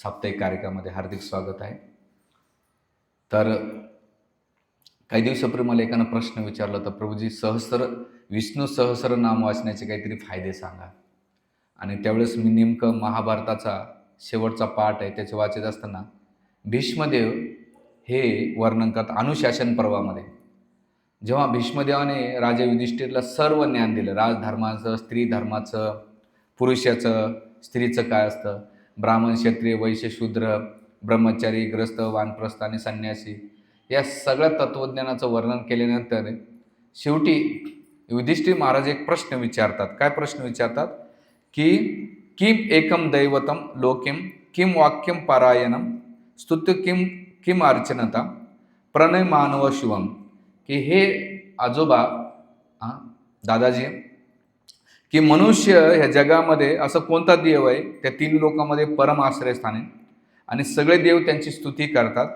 साप्ताहिक कार्यक्रमामध्ये हार्दिक स्वागत आहे. तर काही दिवसापूर्वी मला एकानं प्रश्न विचारला होता, प्रभूजी विष्णू सहस्रनाम वाचण्याचे काहीतरी फायदे सांगा. आणि त्यावेळेस मी नेमकं महाभारताचा शेवटचा पाठ आहे त्याचे वाचत असताना भीष्मदेव हे वर्णन करतात अनुशासन पर्वामध्ये. जेव्हा भीष्मदेवाने राजा युधिष्ठिरला सर्व ज्ञान दिलं, राजधर्माचं, स्त्री धर्माचं, पुरुषाचं, स्त्रीचं काय असतं, ब्राह्मण, क्षत्रिय, वैश्य, शूद्र, ब्रह्मचारी, ग्रस्त, वानप्रस्थ आणि संन्यासी, या सगळ्या तत्त्वज्ञानाचं वर्णन केल्यानंतर शेवटी युधिष्ठिर महाराज एक प्रश्न विचारतात. काय प्रश्न विचारतात की किम एकम दैवतम लोकिम किम वाक्यम पारायणम स्तुत्य किम किम अर्चनता प्रणय मानव शिवम, की हे आजोबा, दादाजी, की मनुष्य ह्या जगामध्ये असं कोणता देव आहे त्या तीन लोकांमध्ये परम आश्रयस्थान आहे आणि सगळे देव त्यांची स्तुती करतात,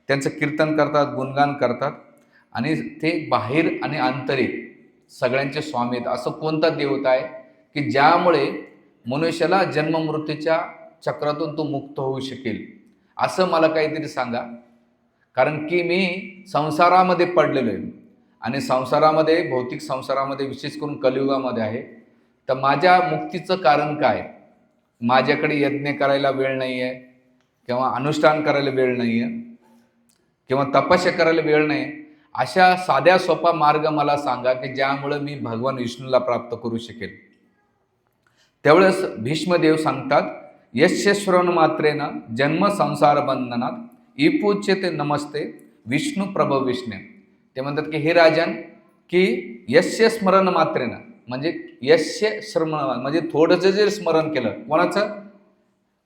त्यांचं कीर्तन करतात, गुणगान करतात आणि ते बाहेर आणि आंतरिक सगळ्यांचे स्वामी आहेत. असं कोणता देवता आहे की ज्यामुळे मनुष्याला जन्ममृत्यूच्या चक्रातून तो मुक्त होऊ शकेल, असं मला काहीतरी सांगा. कारण की मी संसारामध्ये पडलेलो आहे आणि संसारामध्ये, भौतिक संसारामध्ये, विशेष करून कलियुगामध्ये आहे. तर माझ्या मुक्तीचं कारण काय? माझ्याकडे यज्ञ करायला वेळ नाही आहे, किंवा अनुष्ठान करायला वेळ नाही आहे, किंवा तपस्या करायला वेळ नाही. अशा साध्या सोपा मार्ग मला सांगा की ज्यामुळे मी भगवान विष्णूला प्राप्त करू शकेल. त्यावेळेस भीष्मदेव सांगतात, यस्य श्रवण मात्रेनं जन्म संसार बंधनात इपूच्यते नमस्ते विष्णू प्रभव विष्णे. ते म्हणतात की हे राजन, की यस्य स्मरण मात्रेनं, म्हणजे यस्य स्मरण म्हणजे थोडंसं जर स्मरण केलं कोणाचं,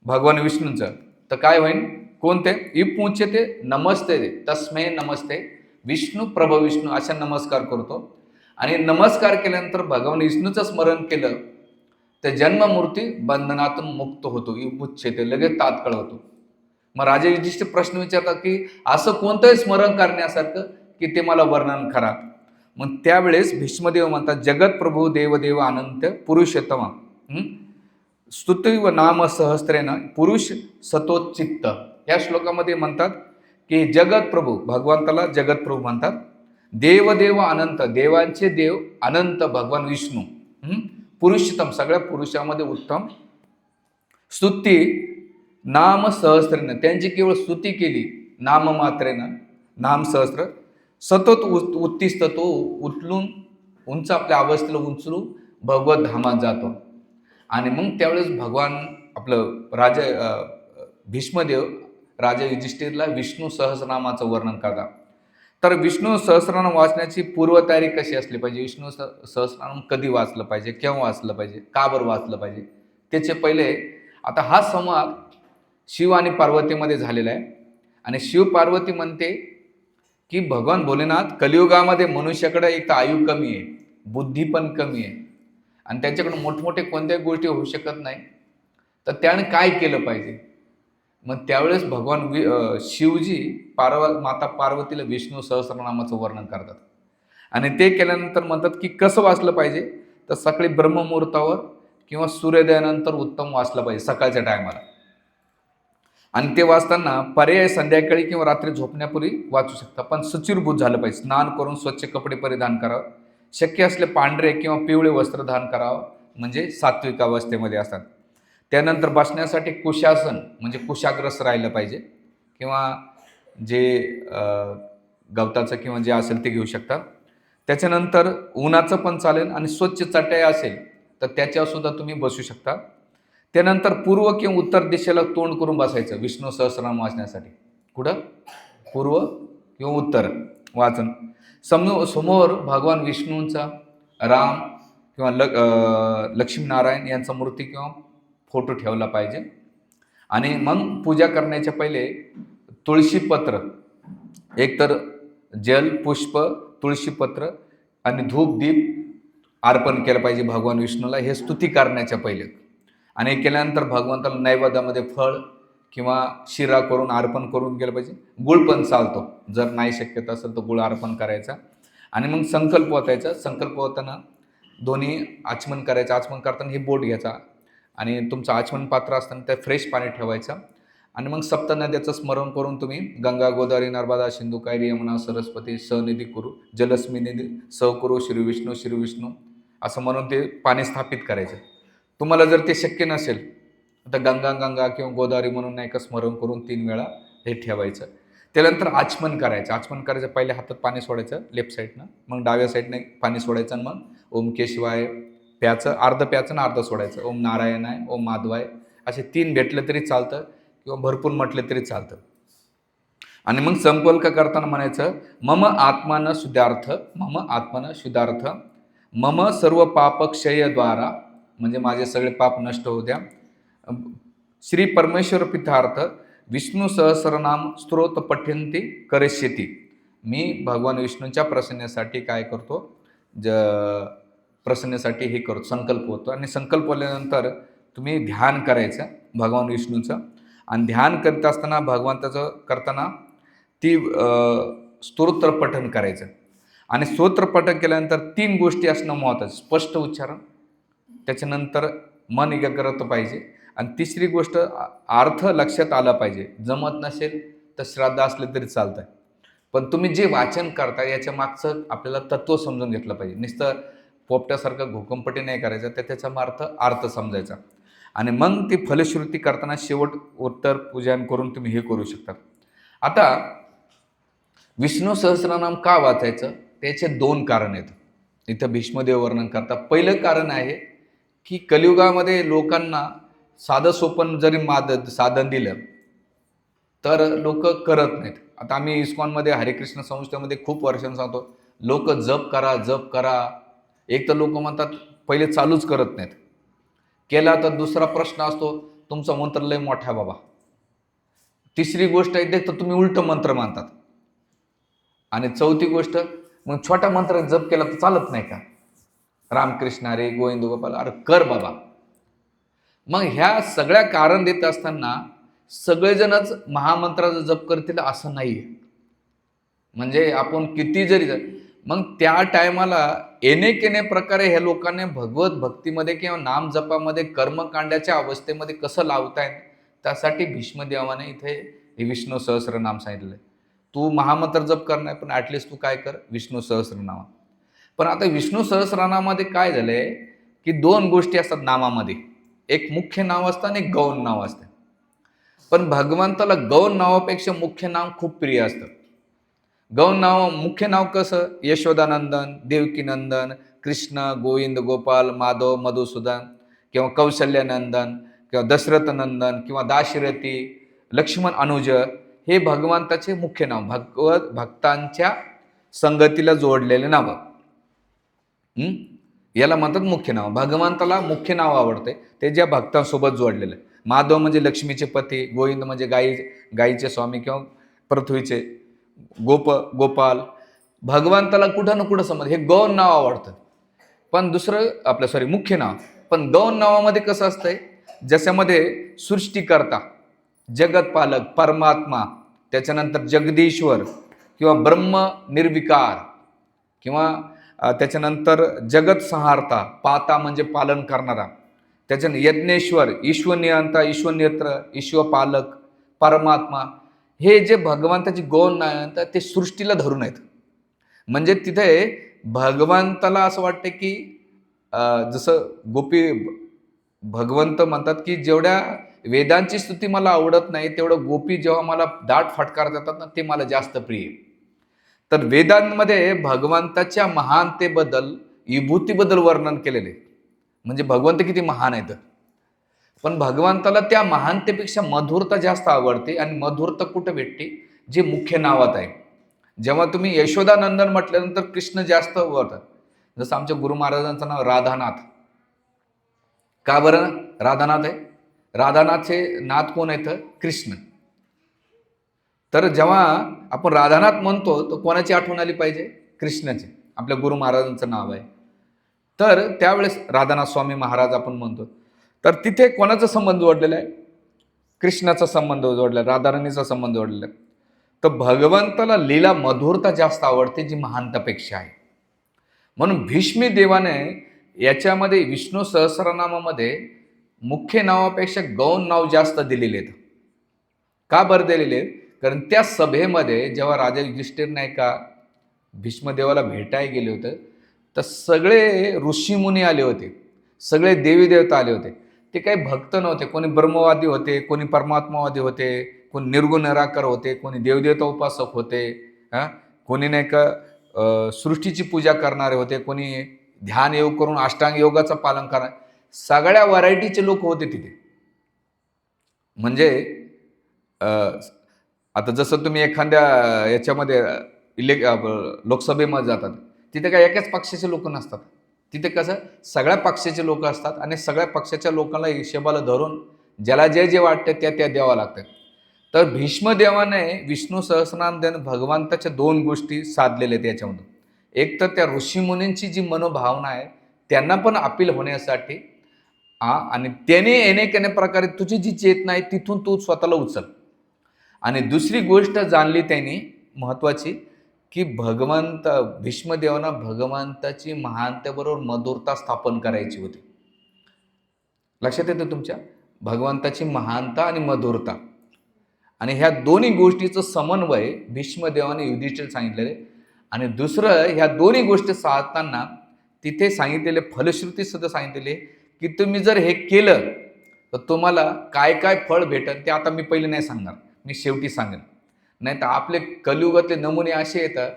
भगवान विष्णूंचं, तर काय होईल? कोणते? इपूच्यते नमस्ते तस्मै नमस्ते विष्णू प्रभव विष्णू, अशा नमस्कार करतो. आणि नमस्कार केल्यानंतर भगवान विष्णूचं स्मरण केलं तर जन्ममूर्ती बंधनातून मुक्त होतो, इपूच्यते, लगेच तात्काळ होतो. मग राजा युधिष्ठिर प्रश्न विचारतात की असं कोणतंही स्मरण करण्यासारखं की ते मला वर्णन करा. मग त्यावेळेस भीष्मदेव म्हणतात, जगत प्रभू देवदेव अनंत पुरुषोत्तम स्तुती व नाम सहस्त्रेनं पुरुष सतोचित्त. या श्लोकामध्ये म्हणतात की जगत प्रभू, भगवंताला जगत प्रभू म्हणतात, देवदेव अनंत, देवांचे देव, अनंत भगवान विष्णू, पुरुषोत्तम, सगळ्या पुरुषामध्ये उत्तम, स्तुती नाम सहस्त्रेनं, त्यांची केवळ स्तुती केली नाम मात्रेनं, नाम सहस्त्र, सतत उत्तिष्ठ, तो उचलून उंच आपल्या अवस्थेला उंचलू भगवत धामात जातो. आणि मग त्यावेळेस भगवान आपलं भीष्मदेव राजा युधिष्ठिरला विष्णू सहस्रनामाचं वर्णन करतात. तर विष्णू सहस्रनाम वाचण्याची पूर्वतयारी कशी असली पाहिजे, विष्णू सहस्रनाम कधी वाचलं पाहिजे, केव्हा वाचलं पाहिजे, का बरं वाचलं पाहिजे, त्याचे पहिले आता हा संवाद शिव आणि पार्वतीमध्ये झालेला आहे. आणि शिव पार्वती म्हणते की भगवान भोलेनाथ कलियुगामध्ये मनुष्याकडे एक तर आयु कमी आहे, बुद्धी पण कमी आहे आणि त्यांच्याकडे मोठमोठे कोणत्याही गोष्टी होऊ शकत नाही, तर त्याने काय केलं पाहिजे. मग त्यावेळेस भगवान शिवजी माता पार्वतीला विष्णू सहस्रनामाचं वर्णन करतात. आणि ते केल्यानंतर म्हणतात की कसं वाचलं पाहिजे, तर सकाळी ब्रह्ममुहूर्तावर किंवा सूर्योदयानंतर उत्तम वाचलं पाहिजे, सकाळच्या टायमाला. आणि ते वाचताना पर्याय संध्याकाळी किंवा रात्री झोपण्यापूर्वी वाचू शकता, पण सुचिरभूत झालं पाहिजे. स्नान करून स्वच्छ कपडे परिधान करावं, शक्य असले पांढरे किंवा पिवळे वस्त्र धारण करावं, म्हणजे सात्विक अवस्थेमध्ये असतात. त्यानंतर बसण्यासाठी कुशासन म्हणजे कुशाग्रस्त राहिलं पाहिजे, किंवा जे गवताचं किंवा जे असेल ते घेऊ शकता. त्याच्यानंतर उन्हाचं पण चालेल आणि स्वच्छ चटई असेल तर त्याच्यावर सुद्धा तुम्ही बसू शकता. त्यानंतर पूर्व किंवा उत्तर दिशेला तोंड करून बसायचं विष्णू सहस्रनाम वाचण्यासाठी. कुठं? पूर्व किंवा उत्तर वाचन. समोर भगवान विष्णूंचा, राम किंवा लक्ष्मीनारायण यांचा मूर्ती किंवा फोटो ठेवला पाहिजे. आणि मग पूजा करण्याच्या पहिले तुळशीपत्र, एकतर जल, पुष्प, तुळशीपत्र आणि धूप दीप अर्पण केलं पाहिजे भगवान विष्णूला, हे स्तुती करण्याच्या पहिले. आणि केल्यानंतर भगवंताला नैवेद्यामध्ये फळ किंवा शिरा करून अर्पण करून गेलं पाहिजे. गुळ पण चालतो, जर नाही शक्यता असेल तर गुळ अर्पण करायचा. आणि मग संकल्प ओतायचा. संकल्प होताना दोन्ही आचमन करायचं. आचमन करताना हे बोट घ्यायचा आणि तुमचं आचमन पात्र असताना त्यात फ्रेश पाणी ठेवायचं आणि मग सप्त नद्याचं स्मरण करून तुम्ही गंगा, गोदावरी, नर्मदा, सिंधू, कावेरी, यमुना, सरस्वती, सनिधी कुरु, जलस्मी निधी, कुरु, श्री विष्णू, श्री विष्णू असं म्हणून ते पाणी स्थापित करायचं. तुम्हाला जर ते शक्य नसेल तर गंगा गंगा किंवा गोदावरी म्हणून नाही का स्मरण करून 3 वेळा हे ठेवायचं. त्यानंतर आचमन करायचं. आचमन करायचं, पहिले हातात पाणी सोडायचं लेफ्ट साईडनं, मग डाव्या साईडने पाणी सोडायचं आणि मग ओम केशवाय प्याचं, अर्ध प्याचं आणि अर्ध सोडायचं. ओम नारायणाय, ओम माधवाय असे 3 भेटलं तरी चालतं किंवा भरपूर म्हटलं तरी चालतं. आणि मग संकल्प करताना म्हणायचं मम आत्मान शुद्धार्थ, मम आत्मान शुद्धार्थ, मम सर्व पाप क्षयद्वारा, म्हणजे माझे सगळे पाप नष्ट होऊ द्या. श्री परमेश्वर पितार्थ विष्णू सहस्रनाम स्तोत्र पठ्यन्ति करिष्यति. मी भगवान विष्णूंच्या प्रसन्नेसाठी काय करतो, प्रसन्नेसाठी हे करतो, संकल्प होतो. आणि संकल्प आल्यानंतर तुम्ही ध्यान करायचं भगवान विष्णूचं. आणि ध्यान करत असताना भगवंताचं करताना ती स्तोत्र पठण करायचं. आणि स्तोत्र पठण केल्यानंतर 3 गोष्टी असणं महत्त्वाचं. स्पष्ट उच्चारण, त्याच्यानंतर मन एकाग्रता पाहिजे, आणि तिसरी गोष्ट अर्थ लक्षात आला पाहिजे. जमत नसेल तर श्राद्ध असले तरी चालतं, पण तुम्ही जे वाचन करता याच्या मागचं आपल्याला तत्त्व समजून घेतलं पाहिजे. नुसतं पोपट्यासारखं घोकंपट्टी नाही करायचं, तर त्याचा अर्थ समजायचा. आणि मग ती फलश्रुती करताना शेवट उत्तर पूजन करून तुम्ही हे करू शकता. आता विष्णू सहस्रनाम का वाचायचं, त्याचे 2 कारण आहेत. इथं भीष्मदेव वर्णन करतात. पहिलं कारण आहे की कलियुगामध्ये लोकांना साधं सोपं जरी साधन दिलं तर लोक करत नाहीत. आता आम्ही इस्कॉनमध्ये हरेकृष्ण संस्थेमध्ये खूप वर्षांनी सांगतो, लोक जप करा जप करा. एक तर लोक म्हणतात पहिले चालूच करत नाहीत, केला तर दुसरा प्रश्न असतो तुमचा मंत्र लय मोठा बाबा. तिसरी गोष्ट आहे तर तुम्ही उलट मंत्र मानतात. आणि चौथी गोष्ट, मग छोटा मंत्र जप केला तर चालत नाही का, रामकृष्ण हरे गोविंद गोपाल, अरे कर बाबा. मग ह्या सगळ्या कारण देत असताना सगळेजणच महामंत्राचा जप करतील असं नाही. म्हणजे आपण किती जरी मग त्या टायमाला येणे प्रकारे ह्या लोकांनी भगवत भक्तीमध्ये किंवा नाम जपामध्ये कर्मकांडाच्या अवस्थेमध्ये कसं लावतायत, त्यासाठी भीष्मदेवाने इथे विष्णू सहस्रनाम सांगितलंय. तू महामंत्र जप करणार पण ॲटलिस्ट तू काय कर, विष्णू सहस्रनाम. पण आता विष्णू सहस्रनामामध्ये काय झालंय की 2 गोष्टी असतात नामामध्ये. एक मुख्य नाव असतं आणि एक गौण नाव असतं. पण भगवंताला गौण नावापेक्षा मुख्य नाव खूप प्रिय असतं. गौण नाव, मुख्य नाव कसं, यशोदानंदन, देवकीनंदन, कृष्ण, गोविंद, गोपाल, माधव, मधुसूदन किंवा कौशल्यानंदन किंवा दशरथनंदन किंवा दाशरथी, लक्ष्मण, अनुज, हे भगवंताचे मुख्य नाव, भक्तांच्या संगतीला जोडलेले नाव. याला म्हणतात मुख्य नाव. भगवंताला मुख्य नाव आवडते ते ज्या भक्तांसोबत जोडलेलं. माधव म्हणजे लक्ष्मीचे पती, गोविंद म्हणजे गायीचे स्वामी किंवा पृथ्वीचे, गोपाल. भगवंताला कुठं ना कुठं समज हे गौण नाव आवडतं. पण दुसरं मुख्य नाव. पण गौण नावामध्ये कसं असतंय, ज्याच्यामध्ये सृष्टीकर्ता, जगतपालक, परमात्मा, त्याच्यानंतर जगदीश्वर किंवा ब्रह्म निर्विकार, किंवा त्याच्यानंतर जगत संहारता, पाता म्हणजे पालन करणारा, त्याच्यानं यज्ञेश्वर, ईश्वनियंता, ईश्वनियत्र, ईश्वपालक, परमात्मा, हे जे भगवंताची गौण नाव ते सृष्टीला धरून आहेत. म्हणजे तिथे भगवंताला असं वाटतं की जसं भगवंत म्हणतात की जेवढ्या वेदांची स्तुती मला आवडत नाही तेवढं गोपी जेव्हा मला दाट फटकार देतात ना, ते मला जास्त प्रिय. तर वेदांमध्ये भगवंताच्या महानतेबद्दल, विभूतीबद्दल वर्णन केलेले. म्हणजे भगवंत किती महान आहेत. पण भगवंताला त्या महानतेपेक्षा मधुरता जास्त आवडते. आणि मधुरता कुठं भेटते, जे मुख्य नावात आहे. जेव्हा तुम्ही यशोदानंदन म्हटल्यानंतर कृष्ण जास्त आवडतात. जसं आमच्या गुरु महाराजांचं नाव राधानाथ. का बरं राधानाथ आहे? राधानाथचे नाथ कोण आहेत? कृष्ण. तर जेव्हा आपण राधानाथ म्हणतो तर कोणाची आठवण आली पाहिजे? कृष्णाची. आपल्या गुरु महाराजांचं नाव आहे. तर त्यावेळेस राधानाथ स्वामी महाराज आपण म्हणतो. तर तिथे कोणाचा संबंध जोडलेला आहे? कृष्णाचा संबंध जोडला, राधाराणीचा संबंध जोडलेला आहे. तर भगवंताला लीला मधुरता जास्त आवडते, जी महानतापेक्षा आहे. म्हणून भीष्मी देवाने याच्यामध्ये विष्णू सहस्रनामामध्ये मुख्य नावापेक्षा गौण नाव जास्त दिलेले आहेत. का बरं दिलेले आहेत? कारण त्या सभेमध्ये जेव्हा राजा युधिष्ठिर नाही का भीष्मदेवाला भेटायला गेले होते, तर सगळे ऋषीमुनी आले होते, सगळे देवी देवता आले होते. ते काही भक्त नव्हते, कोणी ब्रह्मवादी होते, कोणी परमात्मावादी होते, कोणी निर्गुण निराकार होते, कोणी देवदेवता उपासक होते, हां, कोणी नाही का सृष्टीची पूजा करणारे होते, कोणी ध्यान योग करून अष्टांग योगाचं पालन करणारे, सगळ्या व्हरायटीचे लोक होते तिथे. म्हणजे अ, आता जसं तुम्ही एखाद्या याच्यामध्ये लोकसभेमध्ये जातात, तिथे काय एकाच पक्षाचे लोक नसतात. तिथे कसं सगळ्या पक्षाचे लोक असतात आणि सगळ्या पक्षाच्या लोकांना हिशेबाला धरून ज्याला जे जे वाटते त्या द्यावं लागतात. तर भीष्मदेवाने विष्णू सहस्रनाम देऊन भगवंताच्या दोन गोष्टी साधलेल्या आहेत याच्यामधून. एक तर त्या ऋषीमुनींची जी मनोभावना आहे त्यांना पण अपील होण्यासाठी, आणि त्याने अनेक प्रकारे तुझी जी चेतना आहे तिथून तू स्वतःला उचल. आणि दुसरी गोष्ट जाणली त्यांनी महत्वाची, की भीष्मदेवांना भगवंताची महानतेबरोबर मधुरता स्थापन करायची होती. लक्षात येतं तुमच्या? भगवंताची महानता आणि मधुरता, आणि ह्या दोन्ही गोष्टीचं समन्वय भीष्मदेवाने युधिष्ठिर सांगितलेले. आणि दुसरं, ह्या दोन्ही गोष्टी साधताना तिथे सांगितलेले फलश्रुती सुद्धा सांगितलेले, की तुम्ही जर हे केलं तर तुम्हाला काय काय फळ भेटेल ते आता मी पहिले नाही सांगणार, मी शेवटी सांगेन. नाही तर आपले कलियुगातले नमुने असे येतात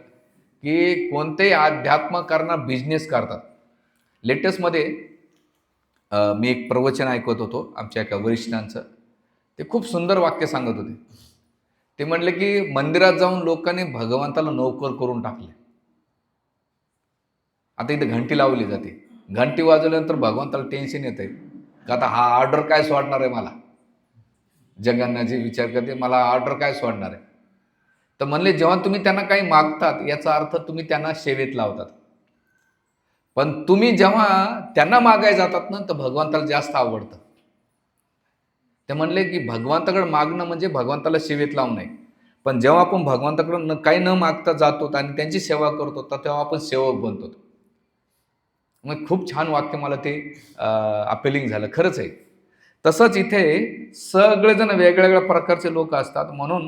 की कोणतेही अध्यात्म करणार बिझनेस करतात. लेटेस्टमध्ये मी एक प्रवचन ऐकत होतो आमच्या एका वरिष्ठांचं. ते खूप सुंदर वाक्य सांगत होते. ते म्हणले की मंदिरात जाऊन लोकांनी भगवंताला नोकर करून टाकले. आता इथे घंटी लावली जाते, घंटी वाजवल्यानंतर भगवंताला टेन्शन येत आहे का आता हा ऑर्डर काय सोडणार आहे मला. जगांना जे विचार करते मला ऑर्डर काय सोडणार आहे. तर म्हणले जेव्हा तुम्ही त्यांना काही मागतात याचा अर्थ तुम्ही त्यांना सेवेत लावतात. पण तुम्ही जेव्हा त्यांना मागायला जातात ना तर भगवंताला जास्त आवडतं. ते म्हणले की भगवंताकडे मागणं म्हणजे भगवंताला सेवेत लावू नये. पण जेव्हा आपण भगवंताकडे काही न मागता जातो आणि त्यांची सेवा करतो तर तेव्हा आपण सेवक बनतो. मग खूप छान वाक्य मला ते अपेलिंग झालं. खरंच आहे. तसंच इथे सगळेजण वेगवेगळ्या प्रकारचे लोक असतात. म्हणून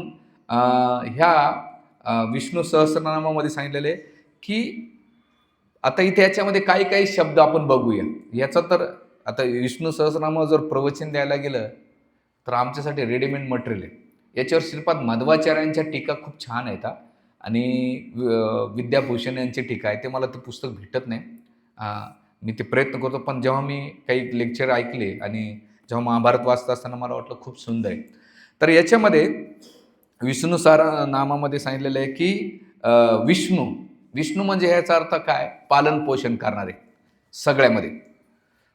ह्या विष्णू सहस्रनामामध्ये सांगितलेले की आता इथे याच्यामध्ये काही काही शब्द आपण बघूया. याचा तर आता विष्णू सहस्रनामावर जर प्रवचन द्यायला गेलं तर आमच्यासाठी रेडीमेड मटेरियल आहे. याच्यावर श्रीपाद मध्वाचार्यांच्या टीका खूप छान आहेत आणि विद्याभूषण यांची टीका आहे. ते मला ते पुस्तक भेटत नाही. मी ते प्रयत्न करतो, पण जेव्हा मी काही लेक्चर ऐकले आणि जेव्हा महाभारत वाचत असताना मला वाटलं खूप सुंदर आहे. तर याच्यामध्ये विष्णू नामामध्ये सांगितलेलं आहे की विष्णू म्हणजे ह्याचा अर्थ काय? पालन पोषण करणारे सगळ्यामध्ये.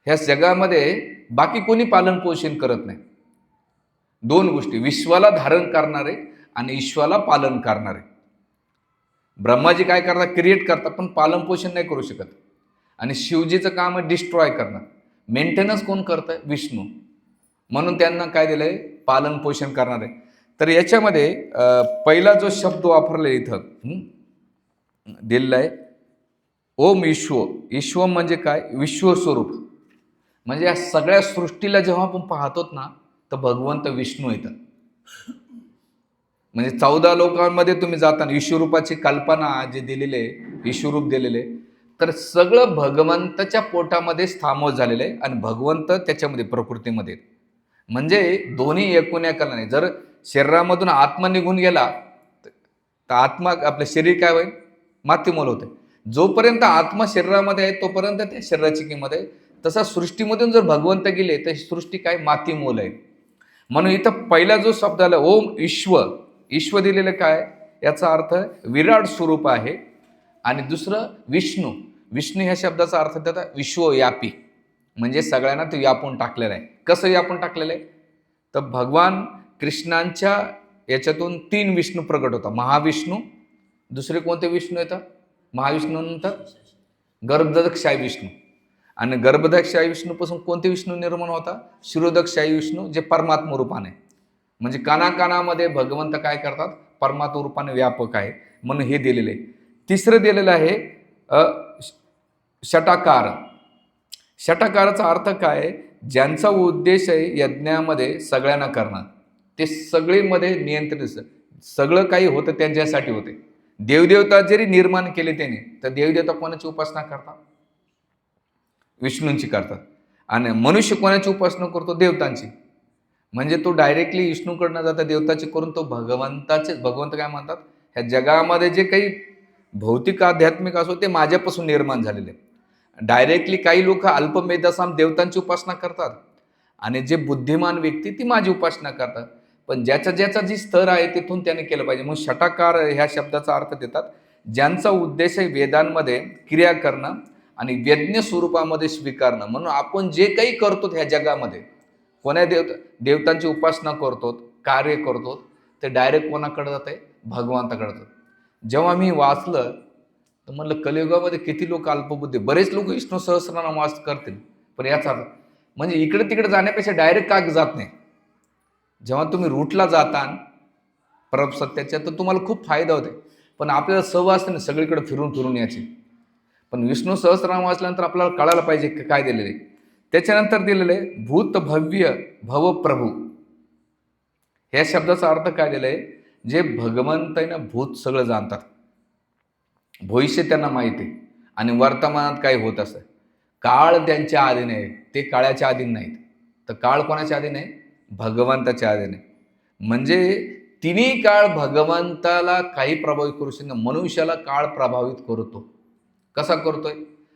ह्या जगामध्ये बाकी कोणी पालन पोषण करत नाही. दोन गोष्टी, विश्वाला धारण करणारे आणि ईश्वाला पालन करणारे. ब्रह्माजी काय करतात? क्रिएट करतात, पण पालन पोषण नाही करू शकत. आणि शिवजीचं काम आहे डिस्ट्रॉय करणं. मेंटेनन्स कोण करतं? विष्णू. म्हणून त्यांना काय दिलंय? पालन पोषण करणारे. तर याच्यामध्ये पहिला जो शब्द वापरला इथं दिलेला आहे ओम ईश्व. ईश्व म्हणजे काय? विश्वस्वरूप. म्हणजे या सगळ्या सृष्टीला जेव्हा आपण पाहतो ना तर भगवंत विष्णू येतात. म्हणजे 14 लोकांमध्ये तुम्ही जाताना विश्वरूपाची कल्पना जे दिलेले, विश्वरूप दिलेले, तर सगळं भगवंताच्या पोटामध्ये स्थामोस झालेलं आहे आणि भगवंत त्याच्यामध्ये प्रकृतीमध्ये. म्हणजे दोन्ही एकूण एकाला नाही. जर शरीरामधून आत्मा निघून गेला तर आत्मा आपलं शरीर काय होईल? मातीमोल होते. जोपर्यंत आत्मा शरीरामध्ये आहे तोपर्यंत त्या शरीराची किंमत आहे. तसा सृष्टीमधून जर भगवंत गेले तर सृष्टी काय? मातीमोल आहे. म्हणून इथं पहिला जो शब्द आला ओम ईश्व, ईश्व दिलेलं काय? याचा अर्थ विराट स्वरूप आहे. आणि दुसरं विष्णू. विष्णू ह्या शब्दाचा अर्थ त्याचा विश्वव्यापी, म्हणजे सगळ्यांना ते व्यापून टाकलेलं आहे. कसं व्यापून टाकलेलं आहे? तर भगवान कृष्णांच्या याच्यातून 3 विष्णू प्रगट होता. महाविष्णू, दुसरे कोणते विष्णू येतात? महाविष्णूनंतर गर्भदक्षाई विष्णू, आणि गर्भदक्षाई विष्णूपासून कोणते विष्णू निर्माण होता? क्षीरोदक्षाई विष्णू, जे परमात्मा रूपाने, म्हणजे कानाकानामध्ये भगवंत काय करतात? परमात्मा रूपाने व्यापक आहे. म्हणून हे दिलेलं आहे. तिसरं दिलेलं आहे षटाकार. षटाकाराचा अर्थ काय? ज्यांचा उद्देश आहे यज्ञामध्ये सगळ्यांना करणं. ते सगळेमध्ये नियंत्रित, सगळं काही होतं त्यांच्यासाठी होते. देवदेवता जरी निर्माण केले त्याने, तर देवदेवता कोणाची उपासना करतात? विष्णूंची करतात. आणि मनुष्य कोणाची उपासना करतो? देवतांची. म्हणजे तो डायरेक्टली विष्णूकडनं जाता देवताची करून तो भगवंताचेच, भगवंत काय म्हणतात, ह्या जगामध्ये जे काही भौतिक आध्यात्मिक असो ते माझ्यापासून निर्माण झालेले. डायरेक्टली काही लोक अल्पमेधासाम देवतांची उपासना करतात आणि जे बुद्धिमान व्यक्ती ती माझी उपासना करतात. पण ज्याचा ज्याचा जी स्तर आहे तिथून त्याने केलं पाहिजे. मग षटाकार ह्या शब्दाचा अर्थ देतात, ज्यांचा उद्देश आहे वेदांमध्ये क्रिया करणं आणि यज्ञ स्वरूपामध्ये स्वीकारणं. म्हणून आपण जे काही करतो ह्या जगामध्ये, कोण्या देवतांची उपासना करतो, कार्य करतो, ते डायरेक्ट कोणाकडे जात आहे? भगवंताकडे जातं. जेव्हा मी वाचलं तर म्हणलं कलियुगामध्ये किती लोक अल्पबुद्धी, बरेच लोक विष्णू सहस्रनाम वाच करतील, पण याचा अर्थ म्हणजे इकडे तिकडे जाण्यापेक्षा डायरेक्ट का जात नाही? जेव्हा तुम्ही रूटला जाता परम सत्याच्या, तर तुम्हाला खूप फायदा होते. पण आपल्याला सवय असते ना सगळीकडे फिरून फिरून याची. पण विष्णू सहस्रनाम वाचल्यानंतर आपल्याला कळायला पाहिजे काय दिलेले. त्याच्यानंतर दिलेले भूत भव्य भव प्रभू, ह्या शब्दाचा अर्थ काय दिलाय? जे भगवंत आहे ना, भूत सगळं जाणतात, भविष्य त्यांना माहिती आहे आणि वर्तमानात काय होत असतं. काळ त्यांच्या अधीन आहे, ते काळाच्या अधीन नाहीत. तर काळ कोणाच्या अधीन आहे? भगवंताच्या अधीन आहे. म्हणजे तिन्ही काळ भगवंताला काही प्रभावित करू शकत नाही, मनुष्याला काळ प्रभावित करतो. कसा करतोय?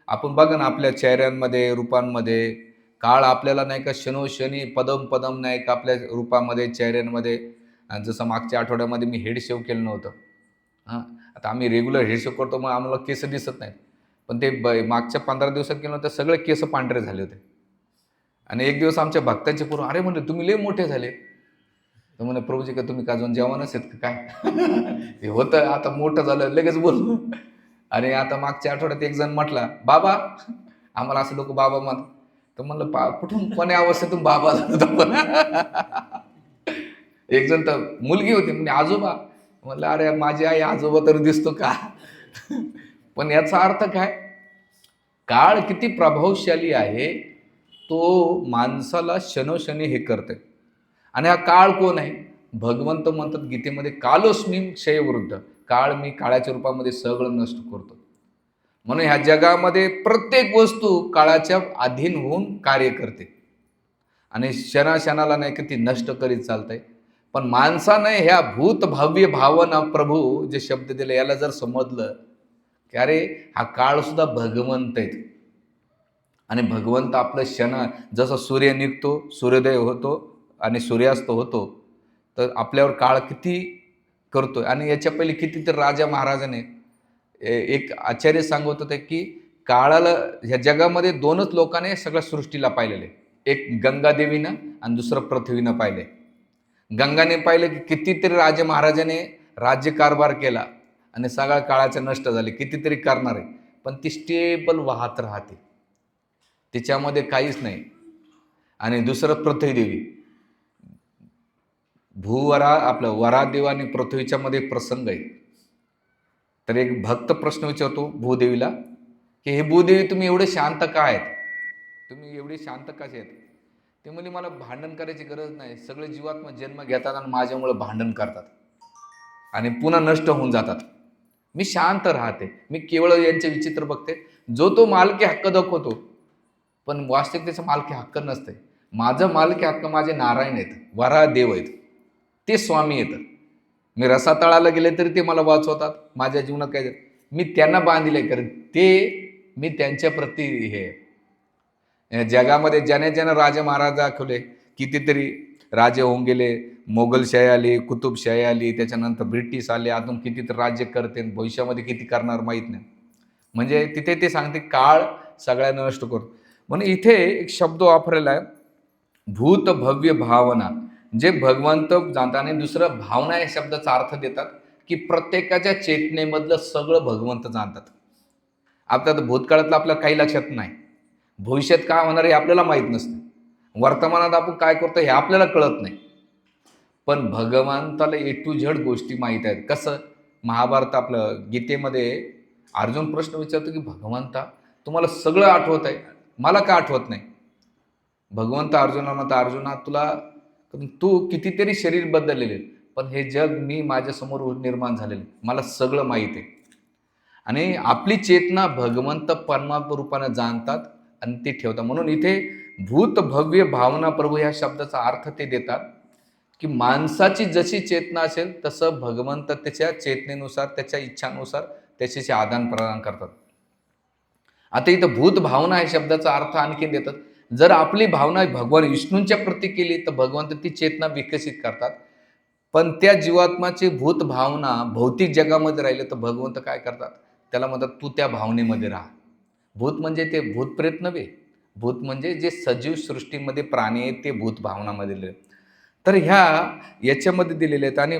आपण बघा ना आपल्या चेहऱ्यांमध्ये, रूपांमध्ये काळ आपल्याला नाही का क्षणोक्षणी पदम पदम नाही का आपल्या रूपामध्ये, चेहऱ्यांमध्ये. जसं मागच्या आठवड्यामध्ये मी हेड शेव केलं नव्हतं. हां, आता आम्ही रेग्युलर हेड शेव करतो, मग आम्हाला केस दिसत नाहीत. पण ते मागच्या 15 दिवसात केलं होतं, सगळे केस पांढरे झाले होते. आणि एक दिवस आमच्या भक्तांचे पूर्ण, अरे म्हणले तुम्ही लय मोठे झाले. तर म्हणे प्रभूजी का तुम्ही का अजून जेवणच आहेत का काय? हे होतं, आता मोठं झालं लगेच बोललो. आणि आता मागच्या आठवड्यात एक जण म्हटला बाबा, आम्हाला असं लोक बाबा म्हणत. तर म्हणलं कुठून कोण्या अवस्थेतून बाबा झालं पण. एक जण तर मुलगी होती म्हणजे आजोबा. म्हणलं अरे माझी आई आजोबा तर दिसतो का? पण याचा अर्थ काय? काळ किती प्रभावशाली आहे, तो माणसाला क्षणोक्षणी हे करते. आणि हा काळ कोण आहे? भगवंत म्हणतात गीतेमध्ये, कालोस्मी क्षयवृद्ध, काळ मी काळाच्या रूपामध्ये सगळं नष्ट करतो. म्हणून ह्या जगामध्ये प्रत्येक वस्तू काळाच्या अधीन होऊन कार्य करते आणि क्षणाक्षणाला नाही का ती नष्ट करीत चालतंय. पण माणसाने ह्या भूत भाव्य भावना प्रभू जे शब्द दिले याला जर समजलं की अरे हा काळ सुद्धा भगवंत आहेत आणि भगवंत आपलं क्षण, जसं सूर्य निघतो, सूर्योदय होतो आणि सूर्यास्त होतो, तर आपल्यावर काळ किती करतोय. आणि याच्या पहिले कितीतरी राजा महाराजाने, एक आचार्य सांगत होते की काळाला ह्या जगामध्ये दोनच लोकांनी सगळ्या सृष्टीला पाहिलेले, एक गंगादेवीनं आणि दुसरं पृथ्वीनं पाहिले. गंगाने पाहिलं की कितीतरी राजे महाराजाने राज्यकारभार केला आणि सगळ्या काळाचे नष्ट झाले, कितीतरी करणारे, पण ती स्टेबल वाहत राहते, तिच्यामध्ये काहीच नाही. आणि दुसरं पृथ्वीदेवी, भूवरा आपलं वरादेव आणि पृथ्वीच्या मध्ये प्रसंग आहे. तर एक भक्त प्रश्न विचारतो भूदेवीला की हे भूदेवी तुम्ही एवढे शांत का आहेत, तुम्ही एवढे शांत कसे आहेत? ते म्हणजे मला भांडण करायची गरज नाही, सगळे जीवात्मा जन्म घेतात आणि माझ्यामुळे भांडण करतात आणि पुन्हा नष्ट होऊन जातात. मी शांत राहते, मी केवळ यांचे विचित्र बघते. जो तो मालकी हक्क दाखवतो, पण वास्तविकतेचा मालकी हक्क नसते. माझं मालकी हक्क माझे नारायण आहेत, वरा देव आहेत, ते स्वामी आहेत. मी रसातळाला गेले तरी ते मला वाचवतात. माझ्या जीवनात काय मी त्यांना बांधिले, कारण ते मी त्यांच्या प्रती हे जगामध्ये ज्याने ज्याने राजे महाराज दाखवले, कितीतरी राजे होऊन गेले. मोगलशाही आली, कुतुबशाही आली, त्याच्यानंतर ब्रिटिश आले, अजून कितीतरी राज्य करते, भविष्यामध्ये किती करणार माहीत नाही. म्हणजे तिथे ते सांगते काळ सगळ्यांना नष्ट करतो. म्हणून इथे एक शब्द वापरलेला आहे, भूत भव्य भावना, जे भगवंत जाणतात. आणि दुसरं भावना या शब्दाचा अर्थ देतात की प्रत्येकाच्या चेतनेमधलं सगळं भगवंत जाणतात. आता भूतकाळातलं आपल्याला काही लक्षात नाही, भविष्यात काय होणार हे आपल्याला माहीत नसतं, वर्तमानात आपण काय करतो हे आपल्याला कळत नाही. पण भगवंताला ए टू झेड गोष्टी माहीत आहेत. कसं? महाभारत आपलं गीतेमध्ये अर्जुन प्रश्न विचारतो की भगवंता तुम्हाला सगळं आठवत आहे, मला का आठवत नाही? भगवंत अर्जुनाला म्हणतात, अर्जुना तुला कारण तू कितीतरी शरीर बदललेले, पण हे जग मी माझ्यासमोर निर्माण झालेलं, मला सगळं माहीत आहे. आणि आपली चेतना भगवंत परमात्मा रूपाने जाणतात आणि ते ठेवतात. म्हणून इथे भूत भव्य भावना प्रभू ह्या शब्दाचा अर्थ ते देतात, की माणसाची जशी चेतना असेल तसं भगवंत त्याच्या चेतनेनुसार, त्याच्या इच्छानुसार त्याच्याशी आदान प्रदान करतात. आता इथं भूत भावना या शब्दाचा अर्थ आणखीन देतात. जर आपली भावना भगवान विष्णूंच्या प्रती केली तर भगवंत ती चेतना विकसित करतात. पण त्या जीवात्माची भूत भावना भौतिक जगामध्ये राहिले तर भगवंत काय करतात, त्याला म्हणतात तू त्या भावनेमध्ये राहा. भूत म्हणजे ते भूतप्रेत नव्हे, भूत म्हणजे जे सजीव सृष्टीमध्ये प्राणी आहेत ते भूत भावनामध्ये दिले. तर याच्यामध्ये दिलेले आहेत. आणि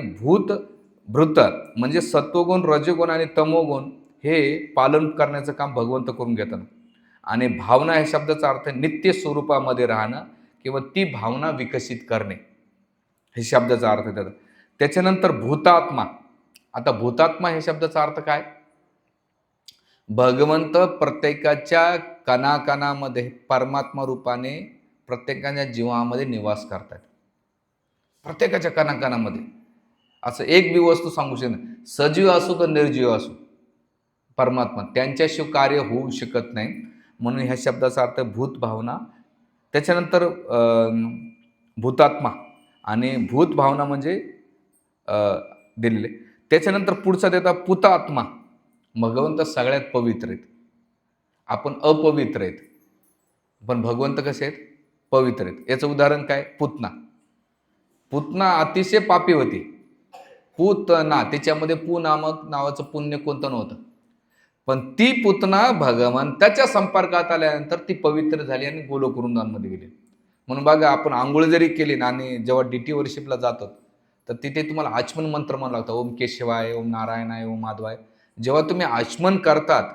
भृत म्हणजे सत्वगुण, रजोगुण आणि तमोगुण हे पालन करण्याचं काम भगवंत करून घेतात. आणि भावना या शब्दाचा अर्थ नित्य स्वरूपामध्ये राहणं किंवा ती भावना विकसित करणे, हे शब्दाचा अर्थ देतात. त्याच्यानंतर भूतात्मा. आता भूतात्मा हे शब्दाचा अर्थ काय? भगवंत प्रत्येकाच्या कणाकणामध्ये परमात्मा रूपाने प्रत्येकाच्या जीवामध्ये निवास करतात. प्रत्येकाच्या कणाकणामध्ये असं एक बी वस्तू सांगू शकत नाही, सजीव असो का निर्जीव असो, परमात्मा त्यांच्याशिवाय कार्य होऊ शकत नाही. म्हणून ह्या शब्दाचा अर्थ भूत भावना. त्याच्यानंतर भूतात्मा आणि भूत भावना म्हणजे दिलेले. त्याच्यानंतर पुढचा देता पुतात्मा. भगवंत सगळ्यात पवित्र आहेत, आपण अपवित्र आहेत, पण भगवंत कसे आहेत? पवित्र आहेत. याचं उदाहरण काय? पूतना. पूतना अतिशय पापी होती. पूतना, त्याच्यामध्ये पू नामक नावाचं पुण्य कोणतं नव्हतं, पण ती पूतना भगवंताच्या संपर्कात आल्यानंतर ती पवित्र झाली आणि गोलोक वृंदावनमध्ये गेली. म्हणून बघा, आपण आंघोळ जरी केली ना आणि जेव्हा DT वर्शिपला जातो तर तिथे तुम्हाला आचमन मंत्र म्हणा लागतं, ओम केशवाय, ओम नारायणाय, ओम माधवाय. जेव्हा तुम्ही आचमन करतात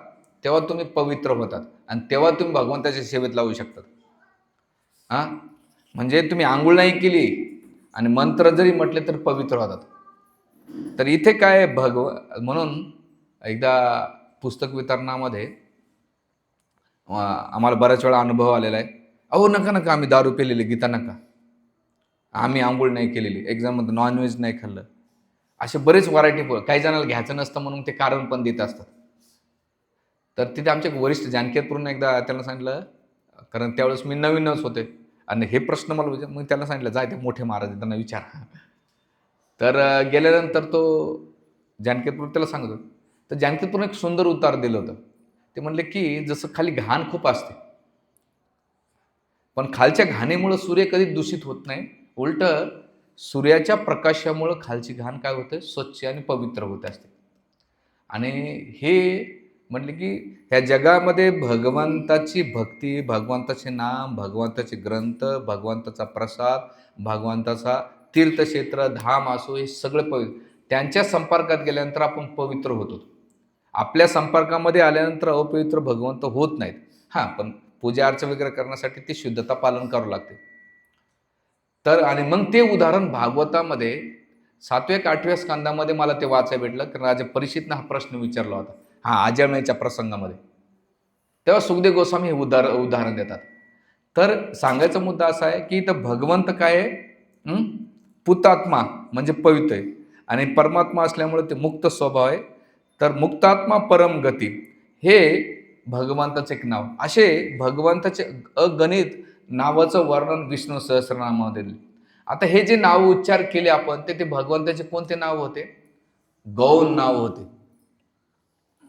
तेव्हा तुम्ही पवित्र होतात आणि तेव्हा तुम्ही भगवंताच्या सेवेत लावू शकतात. म्हणजे तुम्ही आंघोळ नाही केली आणि मंत्र जरी म्हटले तर पवित्र होतात. तर इथे काय म्हणून एकदा पुस्तक वितरणामध्ये आम्हाला बऱ्याच वेळा अनुभव आलेला आहे, अहो नका नका, आम्ही दारू पिलेली, गीता नका, आम्ही आंघोळ नाही केलेली, एक्झाममध्ये नॉनव्हेज नाही खाल्लं, असे बरेच व्हरायटी. काही जणांना घ्यायचं नसतं म्हणून ते कारण पण देत असतात. तर तिथे आमचे वरिष्ठ जानकीपूर्ण एकदा त्यांना सांगितलं, कारण त्यावेळेस मी नवीनच होते आणि हे प्रश्न मला, मग त्यांना सांगितलं जा ते मोठे महाराज त्यांना विचारा. तर गेल्यानंतर तो जानकीपूर त्याला सांगत होता. तर जानकीपूरने एक सुंदर उत्तर दिलं होतं. ते म्हणले की जसं खाली घाण खूप असते, पण खालच्या घाणीमुळे सूर्य कधी दूषित होत नाही, उलट सूर्याच्या प्रकाशामुळे खालची घाण काय होते? स्वच्छ आणि पवित्र होत असते. आणि हे म्हटले की ह्या जगामध्ये भगवंताची भक्ती, भगवंताचे नाम, भगवंताचे ग्रंथ, भगवंताचा प्रसाद, भगवंताचा तीर्थक्षेत्र, धाम असो, हे सगळं पवित्र. त्यांच्या संपर्कात गेल्यानंतर आपण पवित्र होतो. आपल्या संपर्कामध्ये आल्यानंतर अपवित्र भगवंत होत नाहीत. पण पूजा अर्चा वगैरे करण्यासाठी ती शुद्धता पालन करावं लागते. तर आणि मग ते उदाहरण भागवतामध्ये 7व्या का 8व्या स्कंदामध्ये मला ते वाचायला भेटलं, कारण राजा परीक्षितनं हा प्रश्न विचारला होता आजळण्याच्या प्रसंगामध्ये. तेव्हा सुखदेव गोस्वामी हे उदाहरण देतात. तर सांगायचा मुद्दा असा आहे की इथं भगवंत काय आहे? पुतात्मा म्हणजे पवित्र आहे आणि परमात्मा असल्यामुळे ते मुक्त स्वभाव आहे. तर मुक्तात्मा परम गती हे भगवंताचे एक नाव. असे भगवंताचे अगणित नावाचं वर्णन विष्णू सहस्रनामामध्ये दिले. आता हे जे नाव उच्चार केले आपण ते भगवंताचे कोणते नाव होते? गौण नाव होते,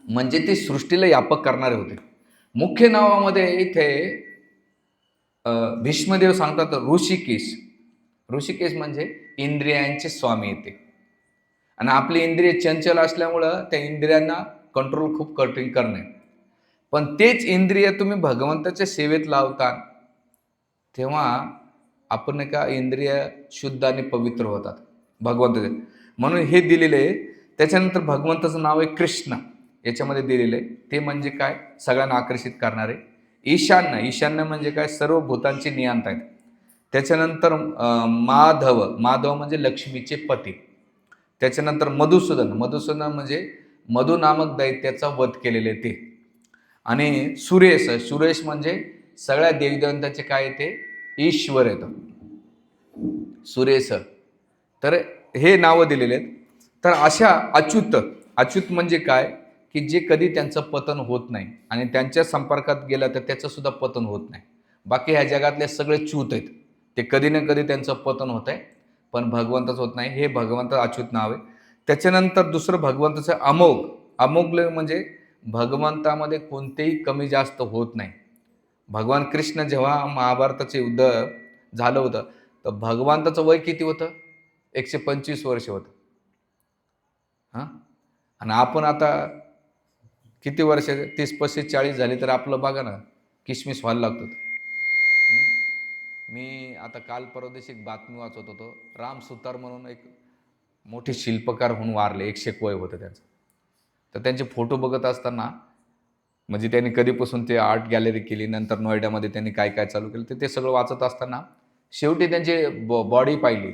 म्हणजे ते सृष्टीला व्यापक करणारे होते. मुख्य नावामध्ये इथे भीष्मदेव सांगतात ऋषिकेश. ऋषिकेश म्हणजे इंद्रियांचे स्वामी येते. आणि आपली इंद्रिय चंचल असल्यामुळं त्या इंद्रियांना कंट्रोल खूप कठीण करणे. पण तेच इंद्रिय तुम्ही भगवंताच्या सेवेत लावता तेव्हा आपण एका इंद्रिय शुद्ध आणि पवित्र होतात भगवंताचे. म्हणून हे दिलेले. त्याच्यानंतर भगवंताचं नाव आहे कृष्ण, याच्यामध्ये दिलेलं आहे. ते म्हणजे काय? सगळ्यांना आकर्षित करणारे. ईशान्य. ईशान्य म्हणजे काय? सर्व भूतांचे नियंता आहेत. त्याच्यानंतर माधव. माधव म्हणजे लक्ष्मीचे पती. त्याच्यानंतर मधुसूदन. मधुसूदन म्हणजे मधु नामक दैत्याचा वध केलेले ते. आणि सुरेश. सुरेश म्हणजे सगळ्या देवीदेवतांचे काय येते? ईश्वर येतं. सुरेश. तर हे नावं दिलेले आहेत. तर अशा अच्युत म्हणजे काय, की जे कधी त्यांचं पतन होत नाही आणि त्यांच्या संपर्कात गेलं तर त्याचं सुद्धा पतन होत नाही. बाकी ह्या जगातले सगळे च्यूत आहेत, ते कधी ना कधी त्यांचं पतन होत आहे, पण भगवंताचं होत नाही. हे भगवंत अच्युत नाव आहे. त्याच्यानंतर दुसरं भगवंताचं अमोघ. अमोघ म्हणजे भगवंतामध्ये कोणतेही कमी जास्त होत नाही. भगवान कृष्ण जेव्हा महाभारताचं युद्ध झालं होतं, तर भगवंताचं वय किती होतं? 125 वर्ष होतं. हां, आणि आपण आता किती वर्ष, 30-35-40 झाली तर आपलं बघा ना, किशमिश व्हायला लागतो. मी आता काल परवा दिवशी एक बातमी वाचत होतो. राम सुतार म्हणून एक मोठे शिल्पकार होऊन वारले, 101 वय होतं त्यांचं. तर त्यांचे फोटो बघत असताना, म्हणजे त्यांनी कधीपासून ते आर्ट गॅलरी केली, नंतर नोएडामध्ये त्यांनी काय काय चालू केलं, तर ते सगळं वाचत असताना शेवटी त्यांची बॉडी पाहिली,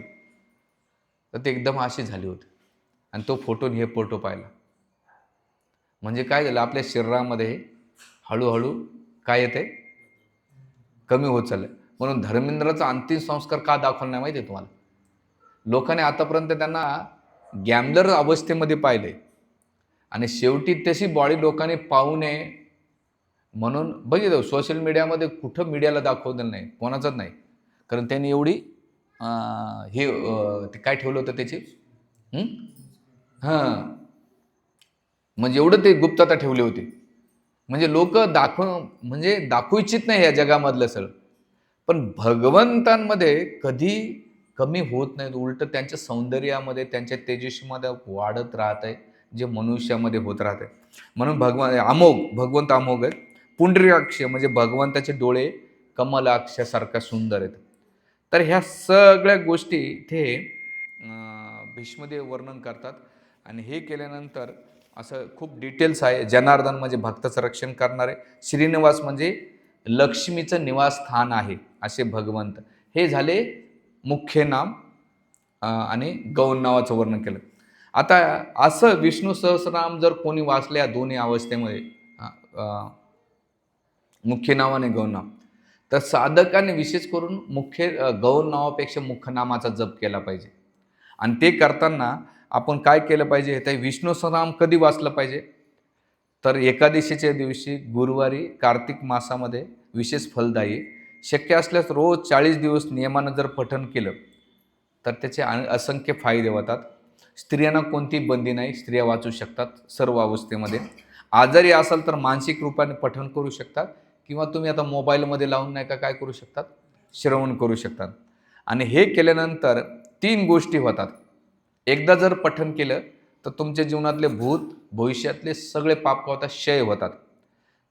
तर ते एकदम अशी झाली होती. आणि तो फोटो आणि हे फोटो पाहिला, म्हणजे काय झालं, आपल्या शरीरामध्ये हळूहळू काय येते, कमी होत चाललं. म्हणून धर्मेंद्रचा अंतिम संस्कार का दाखवला नाही माहिती आहे तुम्हाला? लोकांनी आतापर्यंत त्यांना गॅमलर अवस्थेमध्ये पाहिले आणि शेवटी तशी बॉडी लोकांनी पाहू नये म्हणून बघितलं. सोशल मीडियामध्ये कुठं मीडियाला दाखवलं नाही, कोणाचंच नाही, कारण त्यांनी एवढी हे ते काय ठेवलं होतं त्याची हां, म्हणजे एवढं ते गुप्तता ठेवली होती. म्हणजे लोक दाखवू इच्छित नाही या जगामधलं सगळं. पण भगवंतांमध्ये कधी कमी होत नाहीत, उलट त्यांच्या सौंदर्यामध्ये, त्यांच्या तेजस्वीमध्ये वाढत राहत आहे, जे मनुष्यामध्ये होत राहत आहे. म्हणून भगवंत अमोघ आहेत. पुंडरीकाक्ष म्हणजे भगवंताचे डोळे कमलाक्षासारखा सुंदर आहेत. तर ह्या सगळ्या गोष्टी इथे भीष्मदेव वर्णन करतात. आणि हे केल्यानंतर असं खूप डिटेल्स आहे. जनार्दन म्हणजे भक्ताचं रक्षण करणारे, श्रीनिवास म्हणजे लक्ष्मीचं निवासस्थान आहे असे भगवंत. हे झाले मुख्य नाम आणि गौण नावाचं वर्णन केलं. आता असं विष्णू सहस्रनाम जर कोणी वाचले या दोन्ही अवस्थेमध्ये, मुख्य नाव आणि गौण नाम, तर साधकाने विशेष करून गौण नावापेक्षा मुख्य नामाचा जप केला पाहिजे. आणि ते करताना आपण काय केलं पाहिजे, ते विष्णू सहस्रनाम कधी वाचलं पाहिजे, तर एकादशीच्या दिवशी, गुरुवारी, कार्तिक मासामध्ये विशेष फलदायी. शक्य असल्यास रोज 40 दिवस नियमानं जर पठण केलं तर त्याचे असंख्य फायदे होतात. स्त्रियांना कोणतीही बंदी नाही, स्त्रिया वाचू शकतात सर्व अवस्थेमध्ये. आजारी असाल तर मानसिक रूपाने पठण करू शकतात, किंवा तुम्ही आता मोबाईलमध्ये लावून नाही का काय करू शकतात, श्रवण करू शकतात. आणि हे केल्यानंतर 3 गोष्टी होतात. एकदा जर पठण केलं तर तुमच्या जीवनातले भूत भविष्यातले सगळे पापकर्ता क्षय होतात.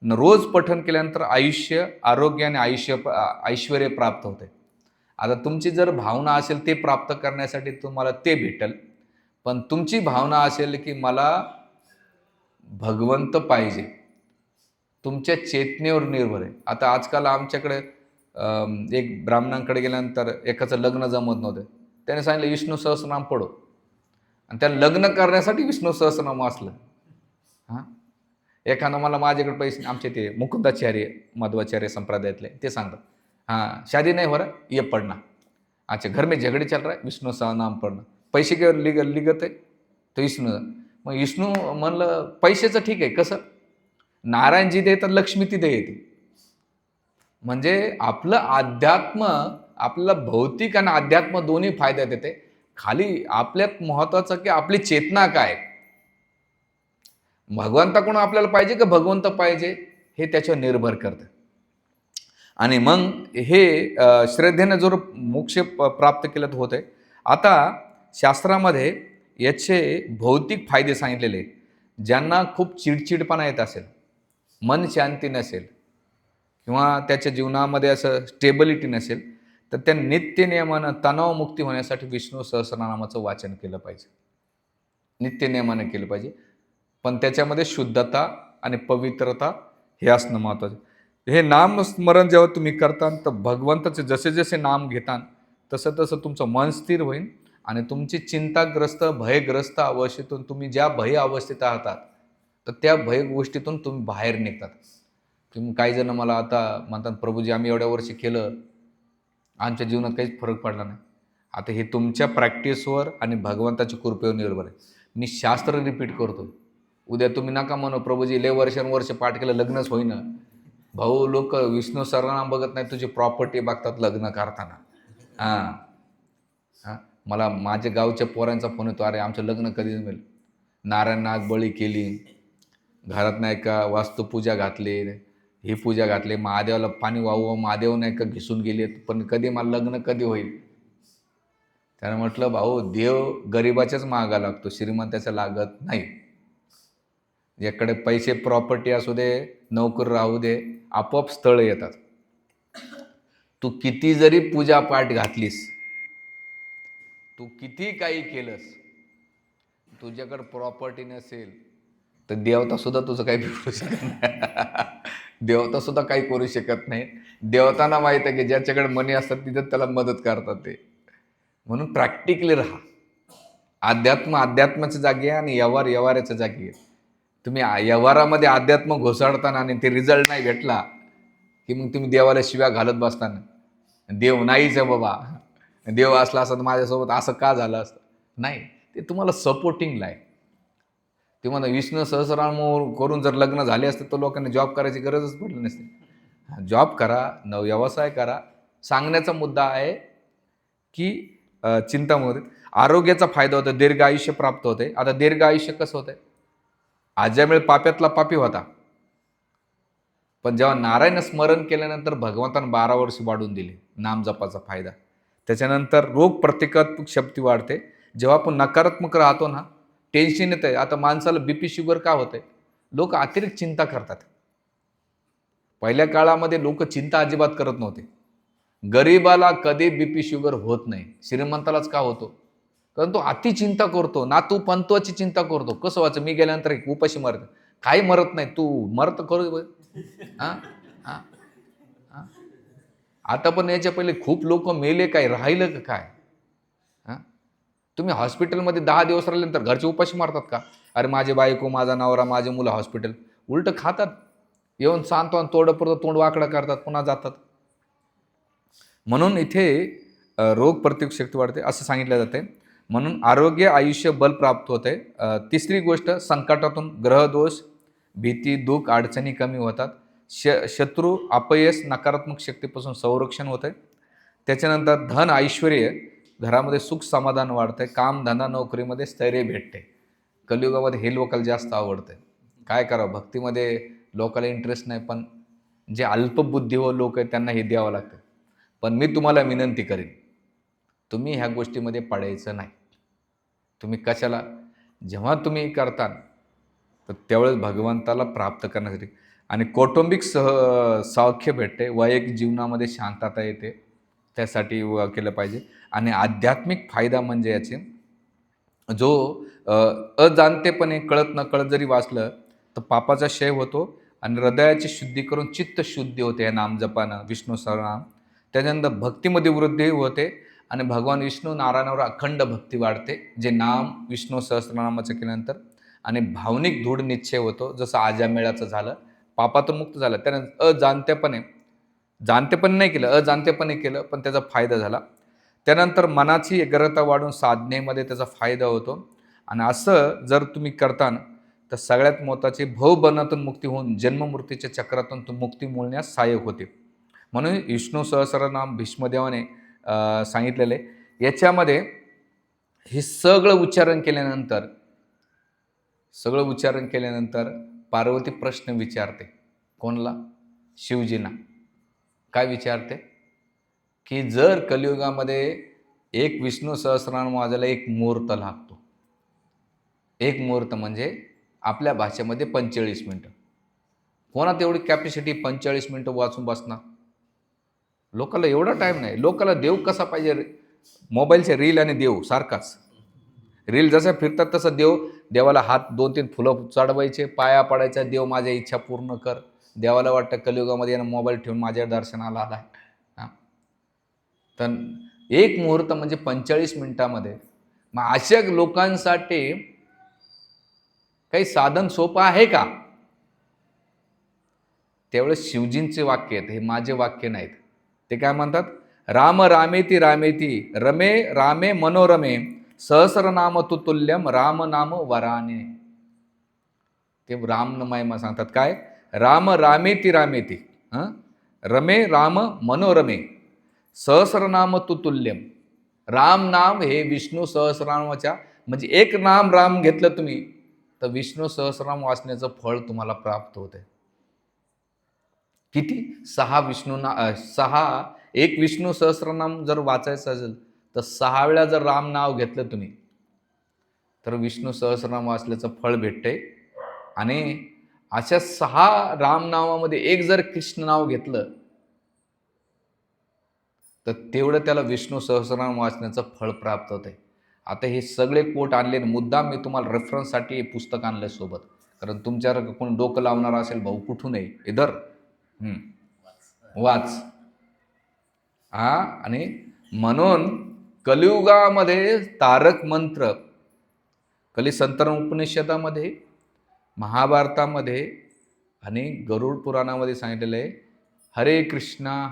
रोज पठण केल्यानंतर आयुष्य, आरोग्य आणि ऐश्वर्य प्राप्त होते. आता तुमची जर भावना असेल ते प्राप्त करण्यासाठी तुम्हाला ते भेटेल, पण तुमची भावना असेल की मला भगवंत पाहिजे, तुमच्या चेतनेवर निर्भर आहे. आता आजकाल आमच्याकडे एक ब्राह्मणांकडे गेल्यानंतर एकाचं लग्न जमत नव्हतं, त्याने सांगितलं विष्णू सहस्रनाम पढो, आणि त्या लग्न करण्यासाठी विष्णू सहस्रनाम वाचलं. हां, एखादं मला माझ्याकडे पैसे, आमचे ते मुकुंदाचार्य मध्वाचार्य संप्रदायातले ते सांगतात, हाँ शादी नहीं हो रहा ये पढ़ना, अच्छा घर में झगड़े चल रहा है विष्णू सहस्रनाम पढ़ना, पैसे के लिगत आहे तो विष्णू. मग विष्णू म्हणलं पैशाचं ठीक आहे, कसं नारायण जिथे येतात लक्ष्मी तिथे येते. म्हणजे आपलं अध्यात्म, आपल्याला भौतिक आणि अध्यात्म दोन्ही फायद्यात येते. खाली आपल्यात महत्वाचं की आपली चेतना काय, भगवंताकडून आपल्याला पाहिजे का भगवंत पाहिजे, हे त्याच्यावर निर्भर करतं. आणि मग हे श्रद्धेनं जर मोक्ष प्राप्त केलं तर होतंय. आता शास्त्रामध्ये याचे भौतिक फायदे सांगितलेले आहेत. ज्यांना खूप चिडचिडपणा येत असेल, मन शांती नसेल, किंवा त्याच्या जीवनामध्ये असं स्टेबिलिटी नसेल, तर त्या नित्य नियमानं तणावमुक्ती होण्यासाठी विष्णू सहस्रनामाचं वाचन केलं पाहिजे, नित्य नियमानं केलं पाहिजे. पण त्याच्यामध्ये शुद्धता आणि पवित्रता हे असणं महत्त्वाचं. हे नामस्मरण जेव्हा तुम्ही करता, तर भगवंताचे जसे जसे नाम घेता तसं तसं तुमचं मन स्थिर होईल आणि तुमची चिंताग्रस्त, भयग्रस्त अवस्थेतून, तुम्ही ज्या भय अवस्थेत आहात, तर त्या भय गोष्टीतून तुम्ही बाहेर निघतात. तुम्ही काही जण मला आता म्हणतात, प्रभूजी आम्ही एवढ्या वर्षी केलं, आमच्या जीवनात काहीच फरक पडला नाही. आता हे तुमच्या प्रॅक्टिसवर आणि भगवंताच्या कृपेवर निर्भर आहे. मी शास्त्र रिपीट करतो. उद्या तुम्ही नका म्हणू प्रभूजी लय वर्षानुवर्ष पाठ केलं लग्नच होईना. भाऊ, लोक विष्णू सहस्रनाम बघत नाही, तुझी प्रॉपर्टी बघतात लग्न करताना. हां हां मला माझ्या गावच्या पोरांचा फोन येतो, अरे आमचं लग्न कधी जमेल. नारायण नाग बळी केली, घरात नाही का वास्तुपूजा घातली, ही पूजा घातली, महादेवाला पाणी वाहू, महादेव नाही का घिसून गेले, पण कधी मला लग्न कधी होईल. त्यानं म्हटलं भाऊ, देव गरिबाच्याच मागा लागतो, श्रीमंताचा लागत नाही. ज्याकडे पैसे प्रॉपर्टी असू दे, नोकर राहू दे, आपोआप स्थळ येतात. तू किती जरी पूजापाठ घातलीस, तू किती काही केलंस, तुझ्याकडे प्रॉपर्टी नसेल तर देवता सुद्धा तुझं काही बिघडू शकत नाही. देवता सुद्धा काही करू शकत नाही. देवतांना माहीत आहे की ज्याच्याकडे मनी असतात तिथं त्याला मदत करतात ते. म्हणून प्रॅक्टिकली राहा. अध्यात्म अध्यात्माच्या जागी आहे आणि व्यवहार व्यवहाराच्या जागी आहे. तुम्ही व्यवहारामध्ये अध्यात्म घोसाडताना आणि ते रिझल्ट नाही भेटला की मग तुम्ही देवाला शिव्या घालत बसताना, देव नाहीच आहे बाबा, देव असला असता तर माझ्यासोबत असं का झालं असतं. नाही, ते तुम्हाला सपोर्टिंगला आहे. तुम्हाला विष्णू सहस्रनाम करून जर लग्न झाले असते तर लोकांना जॉब करायची गरजच पडली नसते. जॉब करा, व्यवसाय करा. सांगण्याचा मुद्दा आहे की चिंतामध्ये आरोग्याचा फायदा होतो, दीर्घ आयुष्य प्राप्त होते. आता दीर्घ आयुष्य कसं होतंय, आजमिळ पाप्यातला पापी होता, पण जेव्हा नारायण स्मरण केल्यानंतर भगवंतानं 12 वर्ष वाढून दिले नामजपाचा फायदा. त्याच्यानंतर रोग प्रतिकारक शक्ती वाढते. जेव्हा आपण नकारात्मक राहतो ना, टेन्शन येतं आहे. आता माणसाला बीपी शुगर का होते, लोक अतिरिक्त चिंता करतात. पहिल्या काळामध्ये लोक चिंता अजिबात करत नव्हते. गरीबाला कधी बीपी शुगर होत नाही, श्रीमंतालाच का होतो, कारण तो अति चिंता करतो. नातू पंतवाची चिंता करतो, कसं व्हायचं, मी गेल्यानंतर एक उपाशी मरत. काही मरत नाही, तू मरत करू. हां हां हां आता पण याच्या पहिले खूप लोक मेले, काय राहिलं का काय. हां तुम्ही हॉस्पिटलमध्ये 10 दिवस राहिल्यानंतर घरचे उपाशी मारतात का, अरे माझे बायको, माझा नवरा, माझे मुलं हॉस्पिटल. उलट खातात, येऊन सांगतो आणि तोंड वाकडं करतात, पुन्हा जातात. म्हणून इथे रोग प्रतिकारक शक्ती वाढते असं सांगितलं जाते. म्हणून आरोग्य, आयुष्य, बल प्राप्त होते. तिसरी गोष्ट, संकटातून ग्रहदोष, भीती, दुःख, अडचणी कमी होतात. शत्रू, अपयश, नकारात्मक शक्तीपासून संरक्षण होते. त्याच्यानंतर धन, ऐश्वर, घरामध्ये सुख समाधान वाढते. काम, धंदा, नोकरीमध्ये स्थैर्य भेटते. कलियुगामध्ये हे लोकांना जास्त आवडते. काय करावं, भक्तीमध्ये लोकांना इंटरेस्ट नाही, पण जे अल्पबुद्धी व लोक आहेत त्यांना हे द्यावं लागतं. पण मी तुम्हाला विनंती करेन, तुम्ही ह्या गोष्टीमध्ये पडायचं नाही. तुम्ही कशाला, जेव्हा तुम्ही करता तर त्यावेळेस भगवंताला प्राप्त करण्यासाठी आणि कौटुंबिक सौख्य भेटते, वैयक्तिक जीवनामध्ये शांतता येते, त्यासाठी केलं पाहिजे. आणि आध्यात्मिक फायदा म्हणजे याचे जो अजाणतेपणे कळत नकळत जरी वाचलं तर पापाचा क्षय होतो आणि हृदयाची शुद्धी करून चित्त शुद्धी होते या नामजपानं, विष्णू सहस्रनाम. त्याच्यानंतर भक्तीमध्ये वृद्धी होते आणि भगवान विष्णू नारायणावर अखंड भक्ती वाढते, जे नाम विष्णू सहस्रनामाचं केल्यानंतर. आणि भावनिक दृढ निश्चय होतो, जसं आजामेळाचं झालं, पापातून मुक्त झालं. त्यानंतर जाणतेपणे नाही केलं, अजाणतेपणे केलं, पण त्याचा फायदा झाला. त्यानंतर मनाची एकाग्रता वाढून साधनेमध्ये त्याचा फायदा होतो. आणि असं जर तुम्ही करताना तर सगळ्यात महत्त्वाचे, भवबंधनातून मुक्ती होऊन जन्ममृत्यूच्या चक्रातून मुक्ती मिळण्यास सहाय्यक होते. म्हणून विष्णू सहस्रनाम भीष्मदेवाने सांगितलेले. याच्यामध्ये हे सगळं उच्चारण केल्यानंतर पार्वती प्रश्न विचारते. कोणला? शिवजींना. काय विचारते की जर कलियुगामध्ये एक विष्णू सहस्रनाम वाजायला 1 मुहूर्त लागतो. 1 मुहूर्त म्हणजे आपल्या भाषेमध्ये 45 मिनटं. कोणात एवढी कॅपॅसिटी 45 मिनटं वाचून बसणार? लोकाला एवढा टाईम नाही. लोकाला देव कसा पाहिजे, मोबाईलचे रील आणि देव सारखाच. रील जसं फिरतात तसं देवाला हात 2-3 फुलं चढवायचे, पाया पडायचा, देव माझ्या इच्छा पूर्ण कर. देवाला वाटतं कलियुगामध्ये यानं मोबाईल ठेवून माझ्या दर्शनाला आला. हां तर 1 मुहूर्त म्हणजे 45 मिनिटामध्ये. मग अशा लोकांसाठी काही साधन सोपं आहे का? त्यावेळेस शिवजींचे वाक्य आहेत, हे माझे वाक्य नाहीत. ते काय म्हणतात, राम रामेती रामेती रमे रामे मनोरमे सहस्रनाम तुतुल्यम राम नाम वराने. ते राम महिमा सांगतात काय, राम रामेती रामेती रमे राम मनोरमे सहस्रनाम तुतुल्यम. राम नाम हे विष्णू सहस्रनामाच्या म्हणजे एक नाम राम घेतलं तुम्ही तर विष्णू सहस्रनाम वाचण्याचं फळ तुम्हाला प्राप्त होते. किती? 6 एक विष्णू सहस्रनाम जर वाचायचं असेल तर 6 वेळा जर राम नाव घेतलं तुम्ही तर विष्णू सहस्रनाम वाचल्याचं फळ भेटते. आणि अशा 6 राम नावामध्ये एक जर कृष्ण नाव घेतलं तर तेवढं त्याला विष्णू सहस्रनाम वाचण्याचं फळ प्राप्त होते. आता हे सगळे कोट आणले, मुद्दाम मी तुम्हाला रेफरन्ससाठी हे पुस्तक आणलं सोबत, कारण तुमच्यावर कोणी डोकं लावणार असेल, भाऊ कुठूनही इधर वाच आणि म्हणून कलियुगामध्ये तारक मंत्र कलिसंतरण उपनिषदामध्ये, महाभारतामध्ये आणि गरुड पुराणामध्ये सांगितलेलं आहे, हरे कृष्णा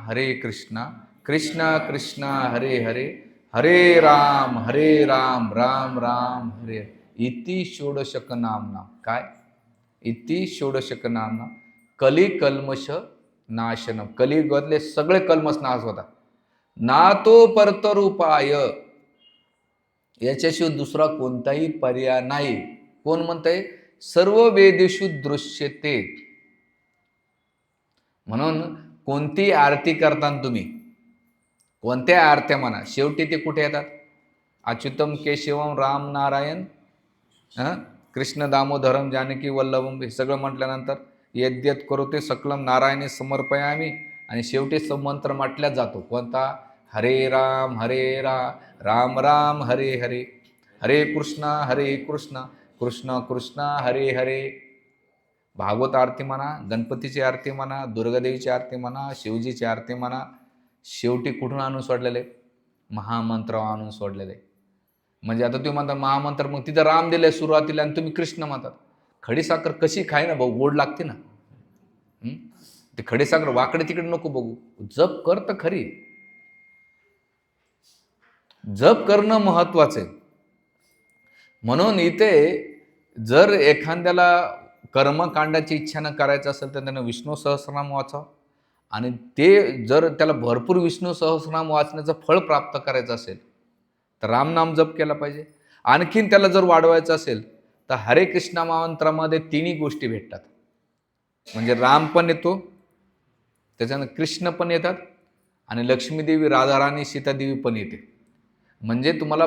कृष्णा कृष्णा हरे हरे हरे राम राम राम हरे इति षोडशक नामना. काय? इति षोडशक नामना कली कल्मश नाशनम. कलियुगातले सगळे कल्मश नाश होतात. ना तो परतर उपाय, याच्याशिवाय दुसरा कोणताही पर्याय नाही. कोण म्हणतंय? सर्व वेदेषु दृश्यते. म्हणून कोणती आरती करताना तुम्ही कोणत्या आरत्या म्हणा, शेवटी ते कुठे येतात? अच्युतम केशवम राम नारायण कृष्ण दामोदरम जानकी वल्लभम हे सगळं म्हटल्यानंतर यद्यत करोते सकलम नारायणी समर्पयामी आणि शेवटी मंत्र म्हटल्या जातो कोणता? हरे राम राम राम हरे हरे हरे कृष्णा कृष्ण कृष्ण हरे हरे. भागवत आरती म्हणा, गणपतीची आरती म्हणा, दुर्गादेवीची आरती म्हणा, शिवजीची आरती म्हणा, शेवटी कुठून आणून सोडलेले? महामंत्र आणून सोडलेले. म्हणजे आता तुम्ही म्हणता महामंत्र, मग तिथं राम दिले सुरुवातीला आणि तुम्ही कृष्ण म्हणतात. खडीसाखर कशी खाय ना भाऊ, गोड लागते ना. ते खडीसाखर वाकडे तिकडे नको बघू, जप कर तर खरी. जप करणं महत्वाचं आहे. म्हणून इथे जर एखाद्याला कर्मकांडाची इच्छा न करायचं असेल तर त्यानं विष्णू सहस्रनाम वाचावं. आणि ते जर त्याला भरपूर विष्णू सहस्रनाम वाचण्याचं फळ प्राप्त करायचं असेल तर रामनाम जप केला पाहिजे. आणखीन त्याला जर वाढवायचं असेल तर हरे कृष्णा मंत्रामध्ये 3 गोष्टी भेटतात. म्हणजे राम पण येतो, त्याच्यानं कृष्ण पण येतात आणि लक्ष्मीदेवी, राधाराणी, सीतादेवी पण येते. म्हणजे तुम्हाला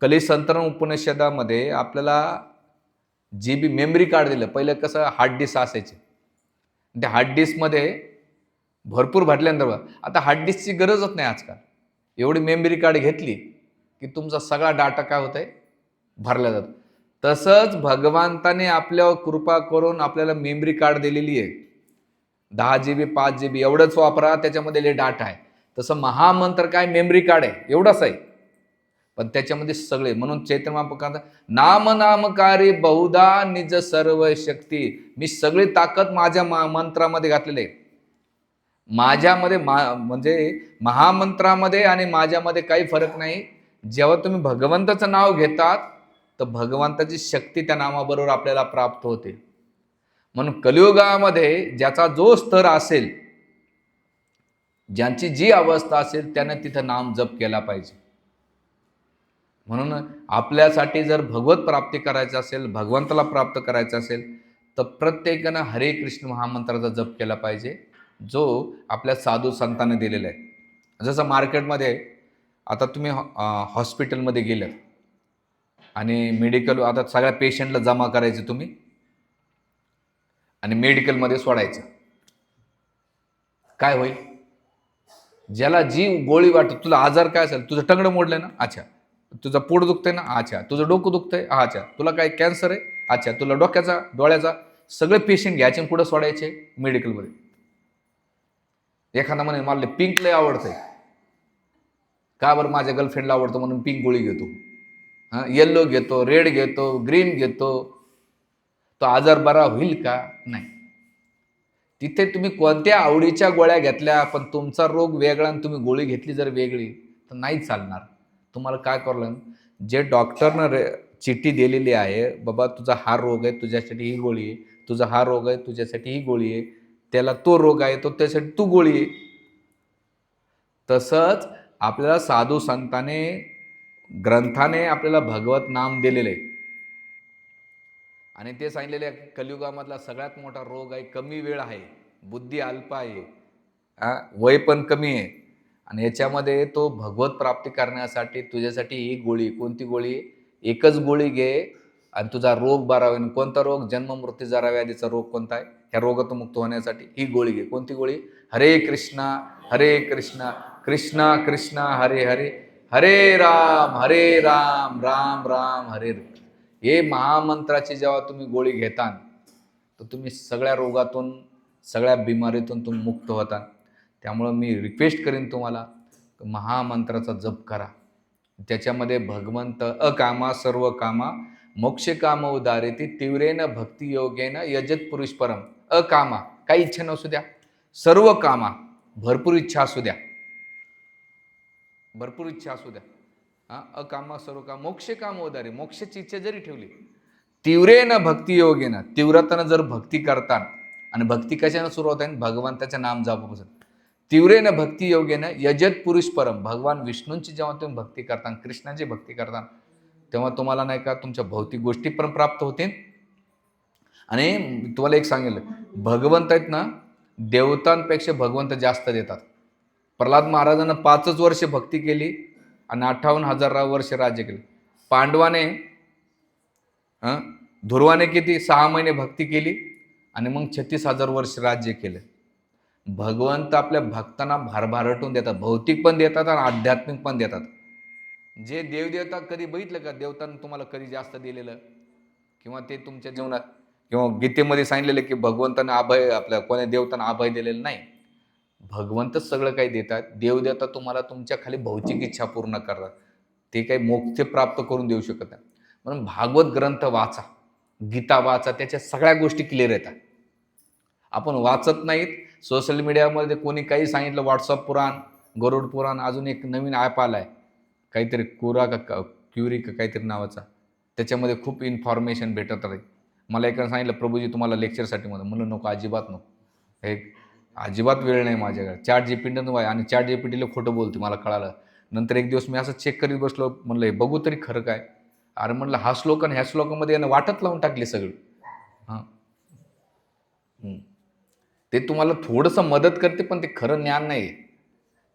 कलिसंतरण उपनिषदामध्ये आपल्याला जी बी मेमरी कार्ड दिलं, पहिलं कसं हार्ड डिस्क असायचे, त्या हार्ड डिस्कमध्ये भरपूर भरल्यानंतर आता हार्ड डिस्कची गरजच नाही आजकाल. एवढी मेमरी कार्ड घेतली की तुमचा सगळा डाटा काय होत आहे? भरला जातो. तसंच भगवंताने आपल्यावर कृपा करून आपल्याला मेमरी कार्ड दिलेली आहे. 10 GB 5 GB एवढंच वापरा, त्याच्यामध्ये डाटा आहे. तसं महामंत्र काय मेमरी कार्ड आहे, एवढंच आहे, पण त्याच्यामध्ये सगळे. म्हणून चैतन्य महाप्रभू नाम नामकारी बहुधा निज सर्व शक्ती. मी सगळी ताकद माझ्या मंत्रामध्ये घातलेली आहे. माझ्यामध्ये म्हणजे महामंत्रामध्ये आणि माझ्यामध्ये काही फरक नाही. जेव्हा तुम्ही भगवंताचं नाव घेतात तर भगवंताची शक्ती त्या नामाबरोबर आपल्याला प्राप्त होते. म्हणून कलियुगामध्ये ज्याचा जो स्तर असेल, ज्यांची जी अवस्था असेल, त्याने तिथं नाम जप केला पाहिजे. म्हणून आपल्यासाठी जर भगवत प्राप्ती करायचं असेल, भगवंताला प्राप्त करायचं असेल तर प्रत्येकानं हरे कृष्ण महामंत्राचा जप केला पाहिजे, जो आपल्या साधू संतांनी दिलेला आहे. जसं मार्केटमध्ये आता तुम्ही हॉस्पिटलमध्ये गेलात आणि मेडिकल, आता सगळ्या पेशंटला जमा करायचे तुम्ही आणि मेडिकलमध्ये सोडायचं, काय होईल? ज्याला जी गोळी वाटत, तुला आजार काय असेल, तुझं टंगडं मोडलं ना, अच्छा. तुझं पोट दुखतंय ना, अच्छा. तुझं डोकं दुखतंय, अच्छा. तुला काय कॅन्सर आहे, अच्छा. तुला डोक्याचा, डोळ्याचा, सगळे पेशंट घ्यायचे कुठं सोडायचे? मेडिकलमध्ये. एखादा म्हणे मला पिंक लय आवडतंय, का बरं? माझ्या गर्लफ्रेंडला आवडतं म्हणून पिंक गोळी घेतो, येल्लो घेतो, रेड घेतो, ग्रीन घेतो. तो आजार बरा होईल का? नाही. तिथे तुम्ही कोणत्या आवडीच्या गोळ्या घेतल्या, पण तुमचा रोग वेगळा आणि तुम्ही गोळी घेतली जर वेगळी, तर नाही चालणार. तुम्हाला काय करावं लागेल, जे डॉक्टरनं चिठ्ठी दिलेली आहे, बाबा तुझा हा रोग आहे, तुझ्यासाठी ही गोळी आहे, तुझा हा रोग आहे, तुझ्यासाठी ही गोळी आहे, त्याला तो रोग आहे, तो त्यासाठी तू गोळी आहे. तसंच आपल्याला साधू संताने, ग्रंथाने आपल्याला भगवत नाम दिलेलं आहे. आणि ते सांगितलेले आहे, कलियुगामधला सगळ्यात मोठा रोग आहे, कमी वेळ आहे, बुद्धी अल्प आहे, वय पण कमी आहे. आणि याच्यामध्ये तो भगवत प्राप्ती करण्यासाठी तुझ्यासाठी ही गोळी, कोणती गोळी? एकच गोळी घे आणि तुझा रोग बरा होईल. कोणता रोग? जन्म मृत्यू जरा व्याधीचा रोग कोणता आहे? ह्या रोगातून मुक्त होण्यासाठी ही गोळी घे. कोणती गोळी? हरे कृष्णा हरे कृष्णा कृष्णा कृष्णा हरे हरे, हरे राम राम राम हरे हरे. हे महामंत्राची जेव्हा तुम्ही गोळी घेता, तर तुम्ही सगळ्या रोगातून, सगळ्या बिमारीतून तुम्ही मुक्त होता. त्यामुळं मी रिक्वेस्ट करीन तुम्हाला, महामंत्राचा जप करा. त्याच्यामध्ये भगवंत अकामा सर्व कामा मोक्ष काम उदारेती तीव्रेन भक्ती योगेन यजत पुरुष परम. अकामा, काही इच्छा नसू द्या, सर्व कामा, भरपूर इच्छा असू द्या, भरपूर इच्छा असू द्या. अकामा सर्व काम मोक्ष काम उदारे, मोक्षाची इच्छा जरी ठेवली, तीव्रेन भक्ती योगेन, तीव्रतेनं जर भक्ती करता, आणि भक्ती कशानं सुरुवात आहे? भगवंताच्या नाम जपापासून. तीव्रेन भक्ती योगेन यजत पुरुष परम, भगवान विष्णूंची जेव्हा तुम्ही भक्ती करता, कृष्णाची भक्ती करता, तेव्हा तुम्हाला नाही का तुमच्या भौतिक गोष्टी पण प्राप्त होतील. आणि तुम्हाला एक सांगेल, भगवंत आहेत ना, देवतांपेक्षा भगवंत जास्त देतात. प्रल्हाद महाराजांना 5च वर्ष भक्ती केली आणि 58,000 वर्ष राज्य केले. पांडवाने, ध्रुवाने किती? 6 महिने भक्ती केली आणि मग 36,000 वर्ष राज्य केलं. भगवंत आपल्या भक्तांना भारभारटून देतात, भौतिक पण देतात आणि आध्यात्मिक पण देतात. जे देवदेवता कधी बघितलं का देवतांनी तुम्हाला कधी जास्त दिलेलं? किंवा ते तुमच्या जीवनात, किंवा गीतेमध्ये सांगितलेलं की भगवंतानं अभय, आपल्या कोण्या देवतांना अभय दिलेलं नाही. भगवंतच सगळं काही देतात. देवदेवता तुम्हाला तुमच्या खाली भौतिक इच्छा पूर्ण करतात, ते काही मोक्ष प्राप्त करून देऊ शकत नाही. म्हणून भागवत ग्रंथ वाचा, गीता वाचा, त्याच्या सगळ्या गोष्टी क्लिअर येतात. आपण वाचत नाहीत. सोशल मीडियामध्ये कोणी काही सांगितलं, व्हॉट्सअप पुराण, गरुड पुराण, अजून एक नवीन ॲप आला आहे काहीतरी कोरा का क्युरी का काहीतरी नावाचा, त्याच्यामध्ये खूप इन्फॉर्मेशन भेटत राहील. मला एकानं सांगितलं, प्रभूजी तुम्हाला लेक्चरसाठी म्हणलं नको, अजिबात नको, हे अजिबात वेळ नाही माझ्याकडे. ChatGPT व्हाय, आणि ChatGPTला खोटं बोलते मला कळालं. नंतर एक दिवस मी असं चेक करीत बसलो, म्हणलं हे बघू तरी खरं काय. अरे म्हणलं हा श्लोक आणि ह्या श्लोकामध्ये यानं वाटत लावून टाकली सगळी. ते तुम्हाला थोडंसं मदत करते, पण ते खरं ज्ञान नाही.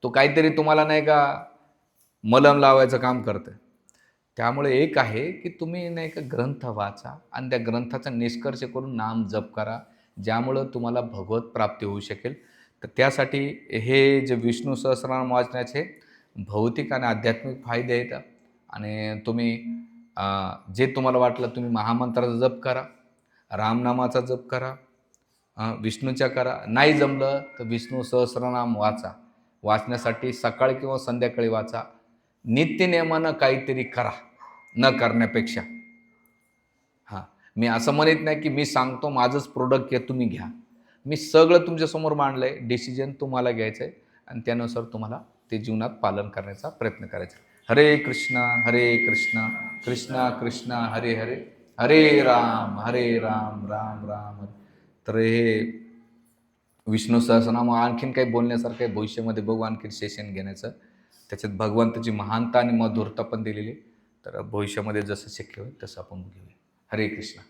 तो काहीतरी तुम्हाला नाही का मलम लावायचं काम करतं. त्यामुळे एक आहे की तुम्ही नाही का ग्रंथ वाचा आणि त्या ग्रंथाचा निष्कर्ष करून नाम जप करा, ज्यामुळं तुम्हाला भगवत प्राप्ती होऊ शकेल. तर त्यासाठी हे जे विष्णू सहस्रनाम वाचण्याचे भौतिक आणि आध्यात्मिक फायदे आहेत. आणि तुम्ही जे तुम्हाला वाटलं, तुम्ही महामंत्राचा जप करा, रामनामाचा जप करा, विष्णूच्या करा. नाही जमलं तर विष्णू सहस्रनाम वाचा. वाचण्यासाठी सकाळी किंवा संध्याकाळी वाचा. नित्यनेमानं काहीतरी करा, न करण्यापेक्षा. मी असं म्हणत नाही की मी सांगतो माझंच प्रोडक्ट आहे तुम्ही घ्या. मी सगळं तुमच्यासमोर मांडलं आहे. डिसिजन तुम्हाला घ्यायचं आहे आणि त्यानुसार तुम्हाला ते जीवनात पालन करण्याचा प्रयत्न करायचा. हरे कृष्णा कृष्णा कृष्णा हरे हरे, हरे राम राम राम हरे. तर हे विष्णू सहस्रनाम आणखीन काही बोलण्यासारखं आहे, भविष्यामध्ये बघू आणखीन सेशन घेण्याचं. त्याच्यात भगवंताची महानता आणि मधुरता पण दिलेली. तर भविष्यामध्ये जसं शक्य होईल तसं आपण घेऊया. हरे कृष्ण.